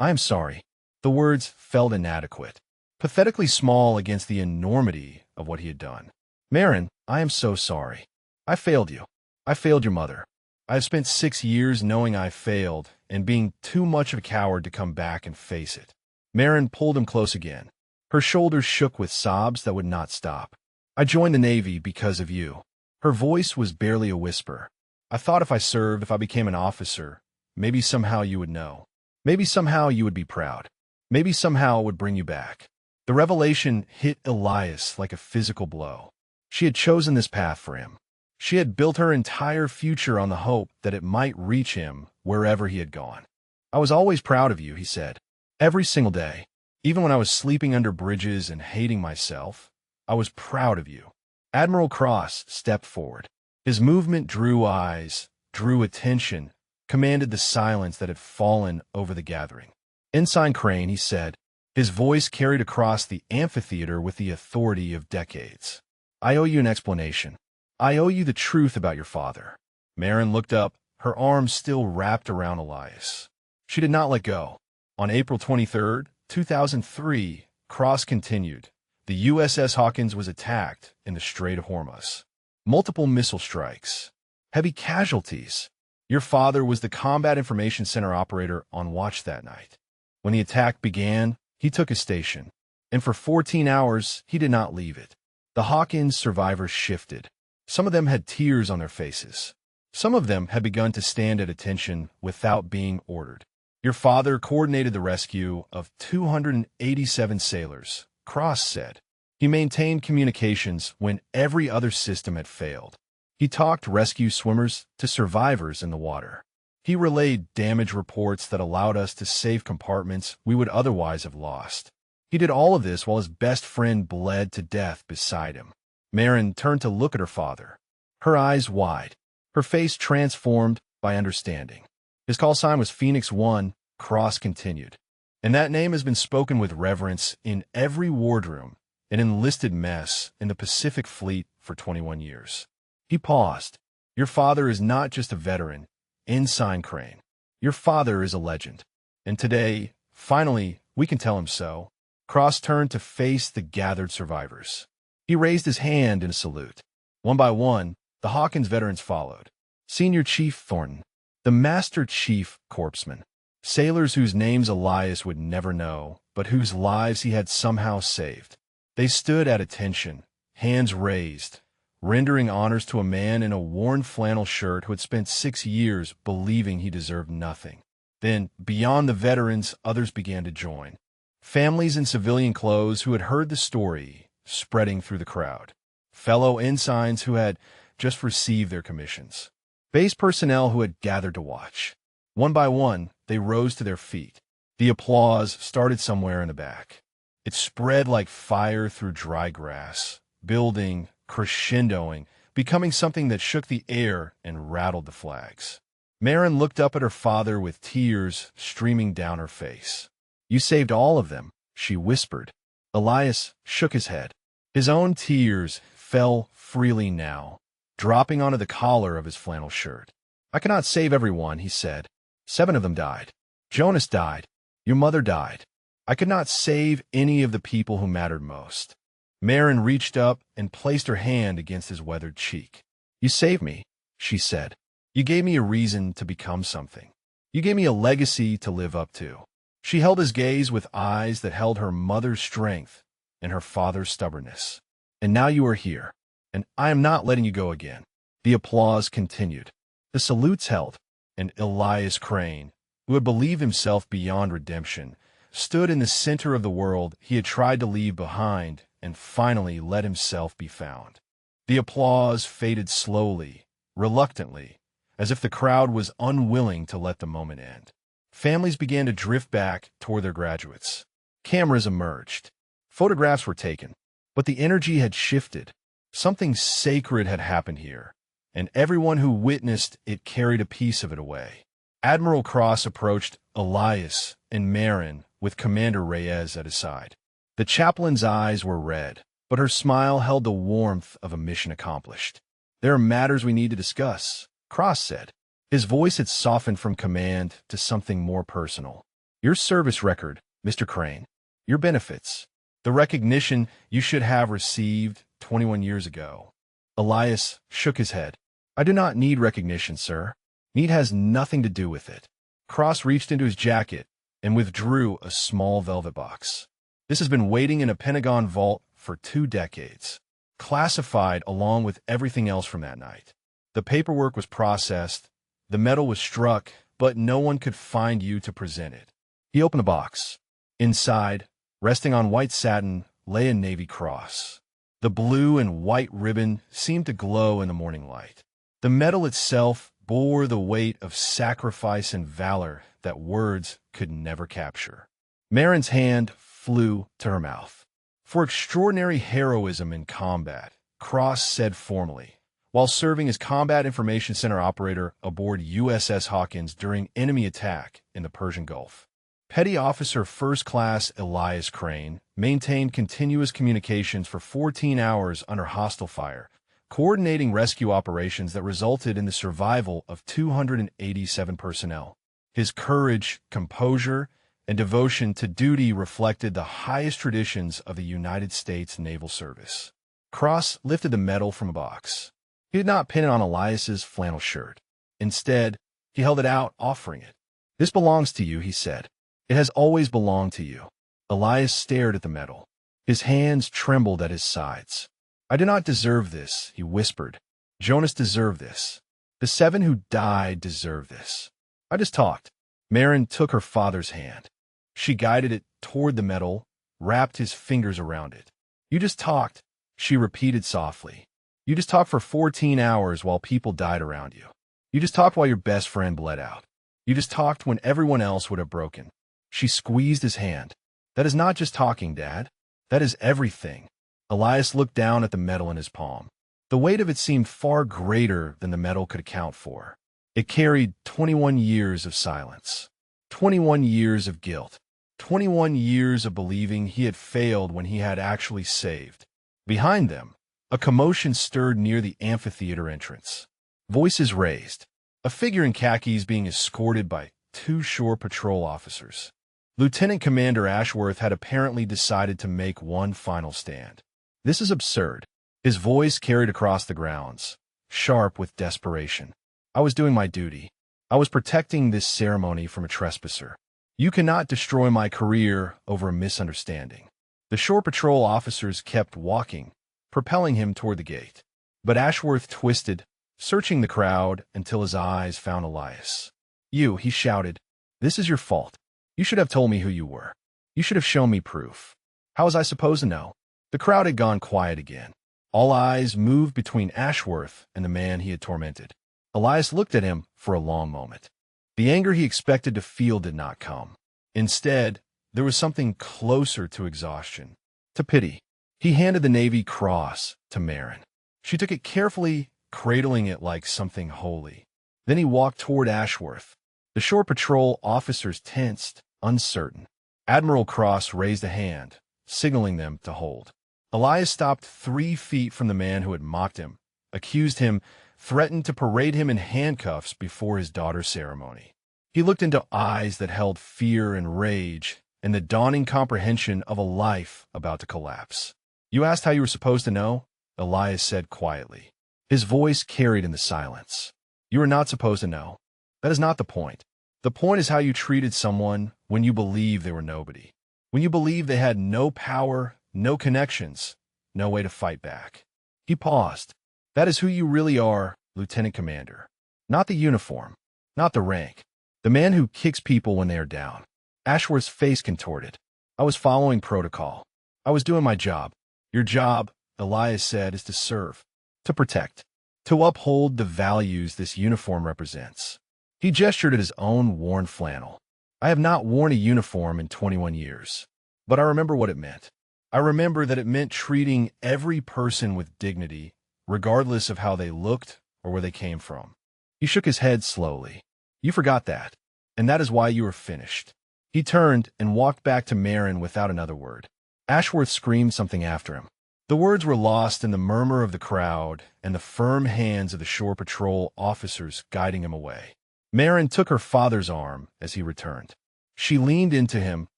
I am sorry. The words felt inadequate, pathetically small against the enormity of what he had done. Maren, I am so sorry. I failed you. I failed your mother. I have spent 6 years knowing I failed and being too much of a coward to come back and face it. Maren pulled him close again. Her shoulders shook with sobs that would not stop. I joined the Navy because of you. Her voice was barely a whisper. I thought if I served, if I became an officer, maybe somehow you would know. Maybe somehow you would be proud. Maybe somehow it would bring you back. The revelation hit Elias like a physical blow. She had chosen this path for him. She had built her entire future on the hope that it might reach him wherever he had gone. I was always proud of you, he said. Every single day. Even when I was sleeping under bridges and hating myself, I was proud of you. Admiral Cross stepped forward. His movement drew eyes, drew attention, commanded the silence that had fallen over the gathering. Ensign Crane, he said, his voice carried across the amphitheater with the authority of decades. I owe you an explanation. I owe you the truth about your father. Maren looked up, her arms still wrapped around Elias. She did not let go. On April 23, 2003, Cross continued. The USS Hawkins was attacked in the Strait of Hormuz. Multiple missile strikes. Heavy casualties. Your father was the Combat Information Center operator on watch that night. When the attack began, he took his station, and for 14 hours he did not leave it. The Hawkins survivors shifted. Some of them had tears on their faces. Some of them had begun to stand at attention without being ordered. Your father coordinated the rescue of 287 sailors, Cross said. He maintained communications when every other system had failed. He talked rescue swimmers to survivors in the water. He relayed damage reports that allowed us to save compartments we would otherwise have lost. He did all of this while his best friend bled to death beside him. Maren turned to look at her father, her eyes wide, her face transformed by understanding. His call sign was Phoenix 1, Cross continued. And that name has been spoken with reverence in every wardroom and enlisted mess in the Pacific Fleet for 21 years. He paused. Your father is not just a veteran, Ensign Crane. Your father is a legend. And today, finally, we can tell him so. Cross turned to face the gathered survivors. He raised his hand in a salute. One by one, the Hawkins veterans followed. Senior Chief Thornton, the Master Chief Corpsman, sailors whose names Elias would never know, but whose lives he had somehow saved. They stood at attention, hands raised, rendering honors to a man in a worn flannel shirt who had spent 6 years believing he deserved nothing. Then, beyond the veterans, others began to join. Families in civilian clothes who had heard the story spreading through the crowd. Fellow ensigns who had just received their commissions. Base personnel who had gathered to watch. One by one, they rose to their feet. The applause started somewhere in the back. It spread like fire through dry grass, building, crescendoing, becoming something that shook the air and rattled the flags. Maren looked up at her father with tears streaming down her face. You saved all of them, she whispered. Elias shook his head. His own tears fell freely now, dropping onto the collar of his flannel shirt. I cannot save everyone, he said. 7 of them died. Jonas died. Your mother died. I could not save any of the people who mattered most. Maren reached up and placed her hand against his weathered cheek. You saved me, she said. You gave me a reason to become something. You gave me a legacy to live up to. She held his gaze with eyes that held her mother's strength and her father's stubbornness. And now you are here, and I am not letting you go again. The applause continued. The salutes held, and Elias Crane, who had believed himself beyond redemption, stood in the center of the world he had tried to leave behind and finally let himself be found. The applause faded slowly, reluctantly, as if the crowd was unwilling to let the moment end. Families began to drift back toward their graduates. Cameras emerged. Photographs were taken. But the energy had shifted. Something sacred had happened here, and everyone who witnessed it carried a piece of it away. Admiral Cross approached Elias and Marin with Commander Reyes at his side. The chaplain's eyes were red, but her smile held the warmth of a mission accomplished. "There are matters we need to discuss," Cross said. His voice had softened from command to something more personal. "Your service record, Mr. Crane. Your benefits. The recognition you should have received 21 years ago." Elias shook his head. "I do not need recognition, sir. Need has nothing to do with it." Cross reached into his jacket and withdrew a small velvet box. "This has been waiting in a Pentagon vault for 2 decades, classified along with everything else from that night. The paperwork was processed, the medal was struck, but no one could find you to present it." He opened the box. Inside, resting on white satin, lay a Navy cross. The blue and white ribbon seemed to glow in the morning light. The medal itself bore the weight of sacrifice and valor that words could never capture. Marin's hand flew to her mouth. "For extraordinary heroism in combat," Cross said formally, while serving as Combat Information Center operator aboard USS Hawkins during enemy attack in the Persian Gulf. Petty Officer First Class Elias Crane maintained continuous communications for 14 hours under hostile fire, coordinating rescue operations that resulted in the survival of 287 personnel. His courage, composure, and devotion to duty reflected the highest traditions of the United States Naval Service. Cross lifted the medal from a box. He did not pin it on Elias's flannel shirt. Instead, he held it out, offering it. "This belongs to you," he said. "It has always belonged to you." Elias stared at the medal. His hands trembled at his sides. "I do not deserve this," he whispered. "Jonas deserved this. The 7 who died deserve this. I just talked." Marin took her father's hand. She guided it toward the medal, wrapped his fingers around it. "You just talked," she repeated softly. "You just talked for 14 hours while people died around you. You just talked while your best friend bled out. You just talked when everyone else would have broken." She squeezed his hand. "That is not just talking, Dad. That is everything." Elias looked down at the medal in his palm. The weight of it seemed far greater than the medal could account for. It carried 21 years of silence, 21 years of guilt, 21 years of believing he had failed when he had actually saved. Behind them, a commotion stirred near the amphitheater entrance. Voices raised. A figure in khakis being escorted by 2 shore patrol officers. Lieutenant Commander Ashworth had apparently decided to make one final stand. "This is absurd." His voice carried across the grounds, sharp with desperation. "I was doing my duty. I was protecting this ceremony from a trespasser. You cannot destroy my career over a misunderstanding." The shore patrol officers kept walking, propelling him toward the gate. But Ashworth twisted, searching the crowd until his eyes found Elias. "You," he shouted. "This is your fault. You should have told me who you were. You should have shown me proof. How was I supposed to know?" The crowd had gone quiet again. All eyes moved between Ashworth and the man he had tormented. Elias looked at him for a long moment. The anger he expected to feel did not come. Instead, there was something closer to exhaustion, to pity. He handed the Navy Cross to Marin. She took it carefully, cradling it like something holy. Then he walked toward Ashworth. The shore patrol officers tensed, uncertain. Admiral Cross raised a hand, signaling them to hold. Elias stopped 3 feet from the man who had mocked him, accused him, threatened to parade him in handcuffs before his daughter's ceremony. He looked into eyes that held fear and rage and the dawning comprehension of a life about to collapse. "You asked how you were supposed to know?" Elias said quietly. His voice carried in the silence. "You are not supposed to know. That is not the point. The point is how you treated someone when you believed they were nobody. When you believed they had no power, no connections, no way to fight back. He paused. That is who you really are, Lieutenant Commander. Not the uniform, not the rank. The man who kicks people when they are down. Ashworth's face contorted. I was following protocol. I was doing my job. Your job, Elias said, is to serve, to protect, to uphold the values this uniform represents. He gestured at his own worn flannel. I have not worn a uniform in 21 years, but I remember what it meant. I remember that it meant treating every person with dignity, regardless of how they looked or where they came from. He shook his head slowly. You forgot that, and that is why you are finished. He turned and walked back to Marin without another word. Ashworth screamed something after him. The words were lost in the murmur of the crowd and the firm hands of the shore patrol officers guiding him away. Marin took her father's arm as he returned. She leaned into him,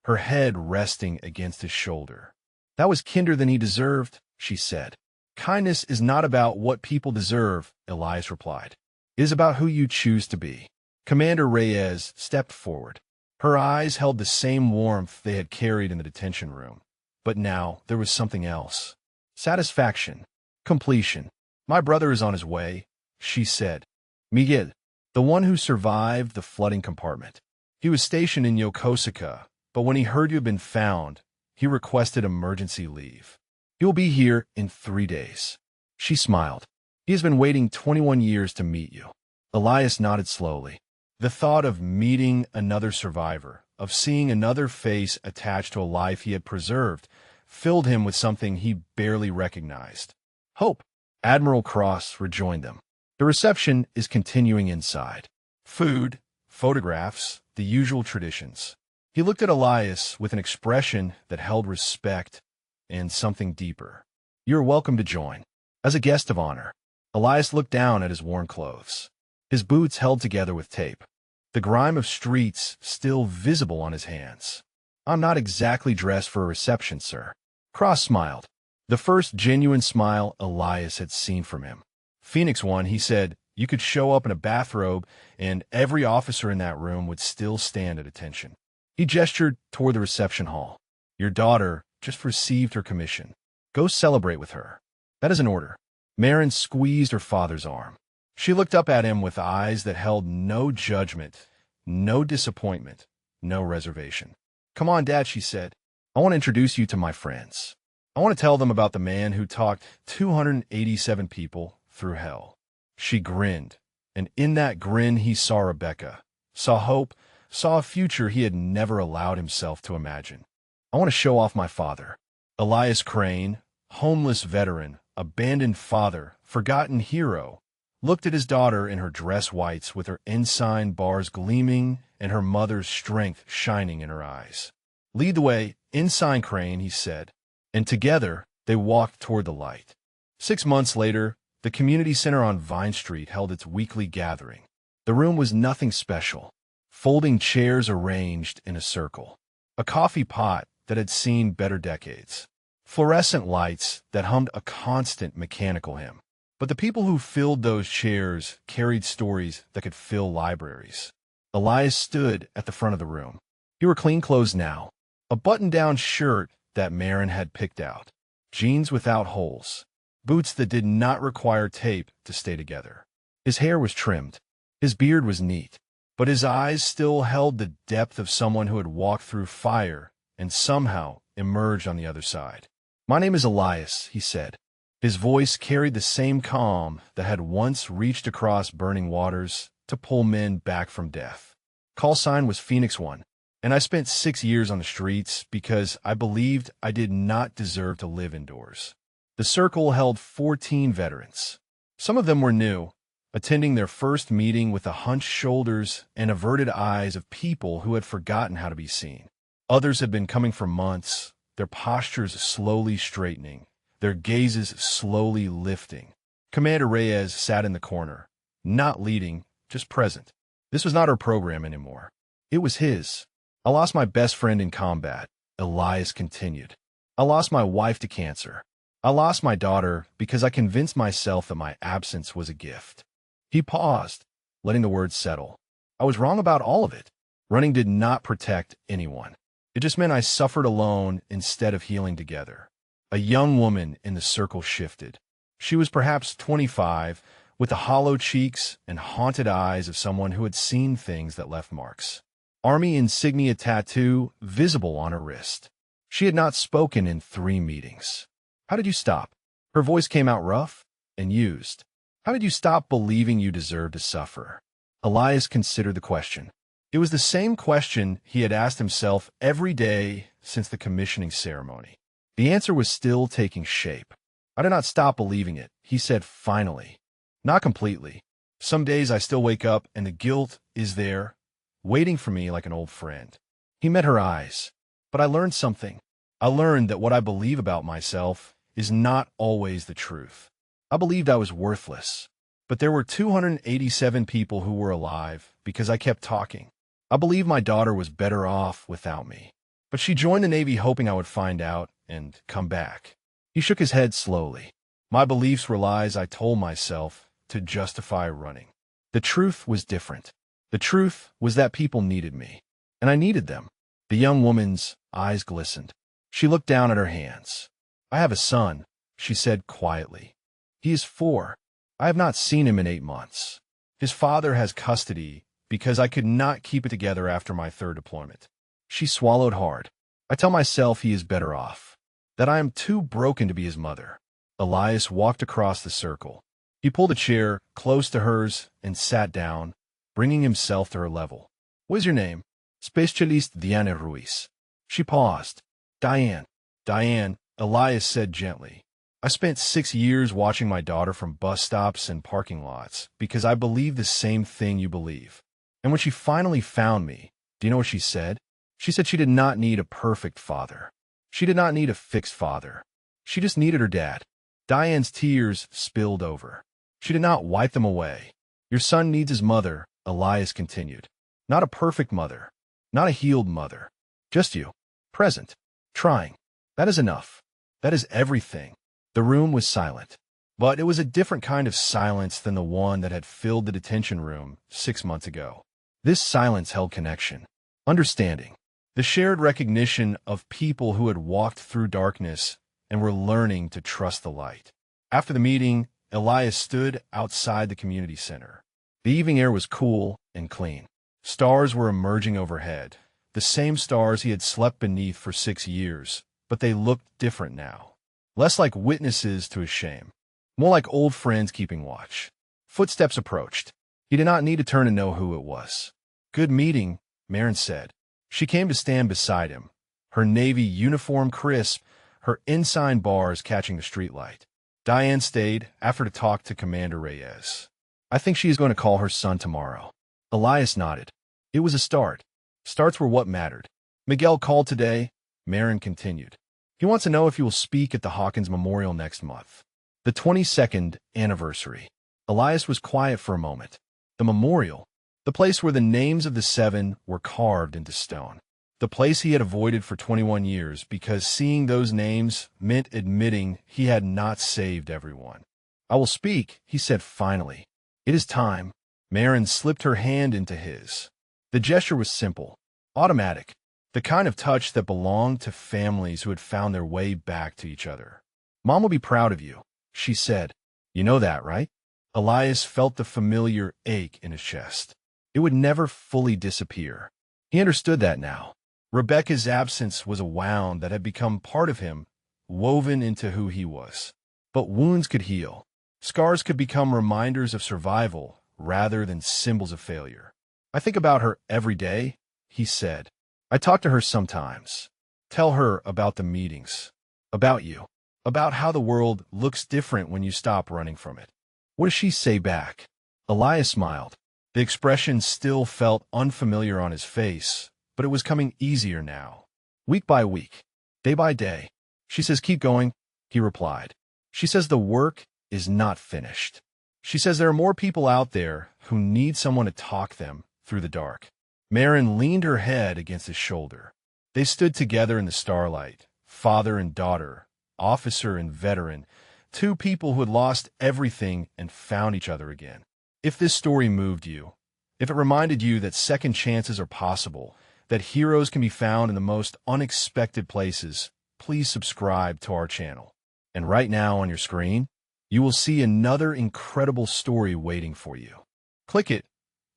her head resting against his shoulder. That was kinder than he deserved, she said. Kindness is not about what people deserve, Elias replied. It is about who you choose to be. Commander Reyes stepped forward. Her eyes held the same warmth they had carried in the detention room. But now there was something else. Satisfaction. Completion. My brother is on his way, she said. Miguel, the one who survived the flooding compartment. He was stationed in Yokosuka, but when he heard you had been found, he requested emergency leave. He will be here in 3 days. She smiled. He has been waiting 21 years to meet you. Elias nodded slowly. The thought of meeting another survivor, of seeing another face attached to a life he had preserved, filled him with something he barely recognized. Hope. Admiral Cross rejoined them. The reception is continuing inside. Food, photographs, the usual traditions. He looked at Elias with an expression that held respect and something deeper. You're welcome to join. As a guest of honor. Elias looked down at his worn clothes. His boots held together with tape. The grime of streets still visible on his hands. I'm not exactly dressed for a reception, sir. Cross smiled. The first genuine smile Elias had seen from him. Phoenix one, he said, you could show up in a bathrobe and every officer in that room would still stand at attention. He gestured toward the reception hall. Your daughter just received her commission. Go celebrate with her. That is an order. Marin squeezed her father's arm. She looked up at him with eyes that held no judgment, no disappointment, no reservation. Come on, Dad, she said. I want to introduce you to my friends. I want to tell them about the man who talked 287 people through hell. She grinned, and in that grin he saw Rebecca, saw hope, saw a future he had never allowed himself to imagine. I want to show off my father. Elias Crane, homeless veteran, abandoned father, forgotten hero, looked at his daughter in her dress whites with her ensign bars gleaming and her mother's strength shining in her eyes. Lead the way, Ensign Crane, he said, and together they walked toward the light. 6 months later, the community center on Vine Street held its weekly gathering. The room was nothing special. Folding chairs arranged in a circle. A coffee pot that had seen better decades. Fluorescent lights that hummed a constant mechanical hymn. But the people who filled those chairs carried stories that could fill libraries. Elias stood at the front of the room. He wore clean clothes now. A button-down shirt that Marin had picked out. Jeans without holes. Boots that did not require tape to stay together. His hair was trimmed. His beard was neat. But his eyes still held the depth of someone who had walked through fire and somehow emerged on the other side. My name is Elias, he said. His voice carried the same calm that had once reached across burning waters to pull men back from death. Call sign was Phoenix One, and I spent 6 years on the streets because I believed I did not deserve to live indoors. The circle held 14 veterans. Some of them were new, attending their first meeting with the hunched shoulders and averted eyes of people who had forgotten how to be seen. Others had been coming for months, their postures slowly straightening, their gazes slowly lifting. Commander Reyes sat in the corner, not leading, just present. This was not her program anymore. It was his. I lost my best friend in combat, Elias continued. I lost my wife to cancer. I lost my daughter because I convinced myself that my absence was a gift. He paused, letting the words settle. I was wrong about all of it. Running did not protect anyone. It just meant I suffered alone instead of healing together. A young woman in the circle shifted. She was perhaps 25, with the hollow cheeks and haunted eyes of someone who had seen things that left marks. Army insignia tattoo visible on her wrist. She had not spoken in 3 meetings. How did you stop? Her voice came out rough and used. How did you stop believing you deserved to suffer? Elias considered the question. It was the same question he had asked himself every day since the commissioning ceremony. The answer was still taking shape. I did not stop believing it, he said finally. Not completely. Some days I still wake up and the guilt is there, waiting for me like an old friend. He met her eyes. But I learned something. I learned that what I believe about myself is not always the truth. I believed I was worthless. But there were 287 people who were alive because I kept talking. I believed my daughter was better off without me. But she joined the Navy hoping I would find out and come back. He shook his head slowly. My beliefs were lies I told myself to justify running. The truth was different. The truth was that people needed me. And I needed them. The young woman's eyes glistened. She looked down at her hands. I have a son, she said quietly. He is 4. I have not seen him in 8 months. His father has custody because I could not keep it together after my 3rd deployment. She swallowed hard. I tell myself he is better off, that I am too broken to be his mother. Elias walked across the circle. He pulled a chair close to hers and sat down, bringing himself to her level. What is your name? Specialist Diana Ruiz. She paused. Diane. Diane, Elias said gently. I spent 6 years watching my daughter from bus stops and parking lots because I believe the same thing you believe. And when she finally found me, do you know what she said? She said she did not need a perfect father. She did not need a fixed father. She just needed her dad. Diane's tears spilled over. She did not wipe them away. Your son needs his mother, Elias continued. Not a perfect mother. Not a healed mother. Just you. Present. Trying. That is enough. That is everything. The room was silent. But it was a different kind of silence than the one that had filled the detention room 6 months ago. This silence held connection. Understanding. The shared recognition of people who had walked through darkness and were learning to trust the light. After the meeting, Elias stood outside the community center. The evening air was cool and clean. Stars were emerging overhead, the same stars he had slept beneath for 6 years, but they looked different now. Less like witnesses to his shame, more like old friends keeping watch. Footsteps approached. He did not need to turn to know who it was. Good meeting, Marin said. She came to stand beside him, her navy uniform crisp, her ensign bars catching the streetlight. Diane stayed after to talk to Commander Reyes. I think she is going to call her son tomorrow. Elias nodded. It was a start. Starts were what mattered. Miguel called today, Marin continued. He wants to know if you will speak at the Hawkins Memorial next month. The 22nd anniversary. Elias was quiet for a moment. The memorial, the place where the names of the 7 were carved into stone. The place he had avoided for 21 years because seeing those names meant admitting he had not saved everyone. I will speak, he said finally. It is time. Marin slipped her hand into his. The gesture was simple, automatic, the kind of touch that belonged to families who had found their way back to each other. Mom will be proud of you, she said. You know that, right? Elias felt the familiar ache in his chest. It would never fully disappear. He understood that now. Rebecca's absence was a wound that had become part of him, woven into who he was. But wounds could heal. Scars could become reminders of survival rather than symbols of failure. I think about her every day, he said. I talk to her sometimes. Tell her about the meetings, about you, about how the world looks different when you stop running from it. What does she say back? Elias smiled. The expression still felt unfamiliar on his face, but it was coming easier now. Week by week, day by day. She says, keep going, he replied. She says the work is not finished. She says there are more people out there who need someone to talk them through the dark. Marin leaned her head against his shoulder. They stood together in the starlight, father and daughter, officer and veteran, 2 people who had lost everything and found each other again. If this story moved you, if it reminded you that second chances are possible, that heroes can be found in the most unexpected places, please subscribe to our channel. And right now on your screen, you will see another incredible story waiting for you. Click it,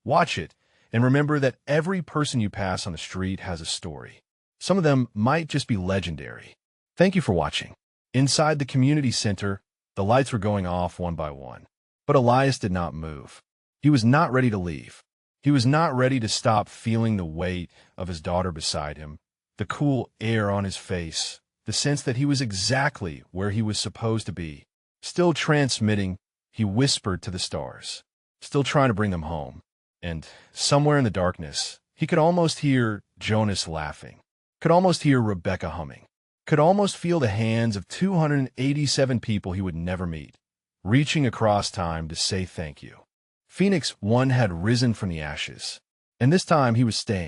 watch it, and remember that every person you pass on the street has a story. Some of them might just be legendary. Thank you for watching. Inside the community center, the lights were going off one by one. But Elias did not move. He was not ready to leave. He was not ready to stop feeling the weight of his daughter beside him, the cool air on his face, the sense that he was exactly where he was supposed to be. Still transmitting, he whispered to the stars, still trying to bring them home. And somewhere in the darkness, he could almost hear Jonas laughing, could almost hear Rebecca humming, could almost feel the hands of 287 people he would never meet, reaching across time to say thank you. Phoenix 1 had risen from the ashes, and this time he was staying.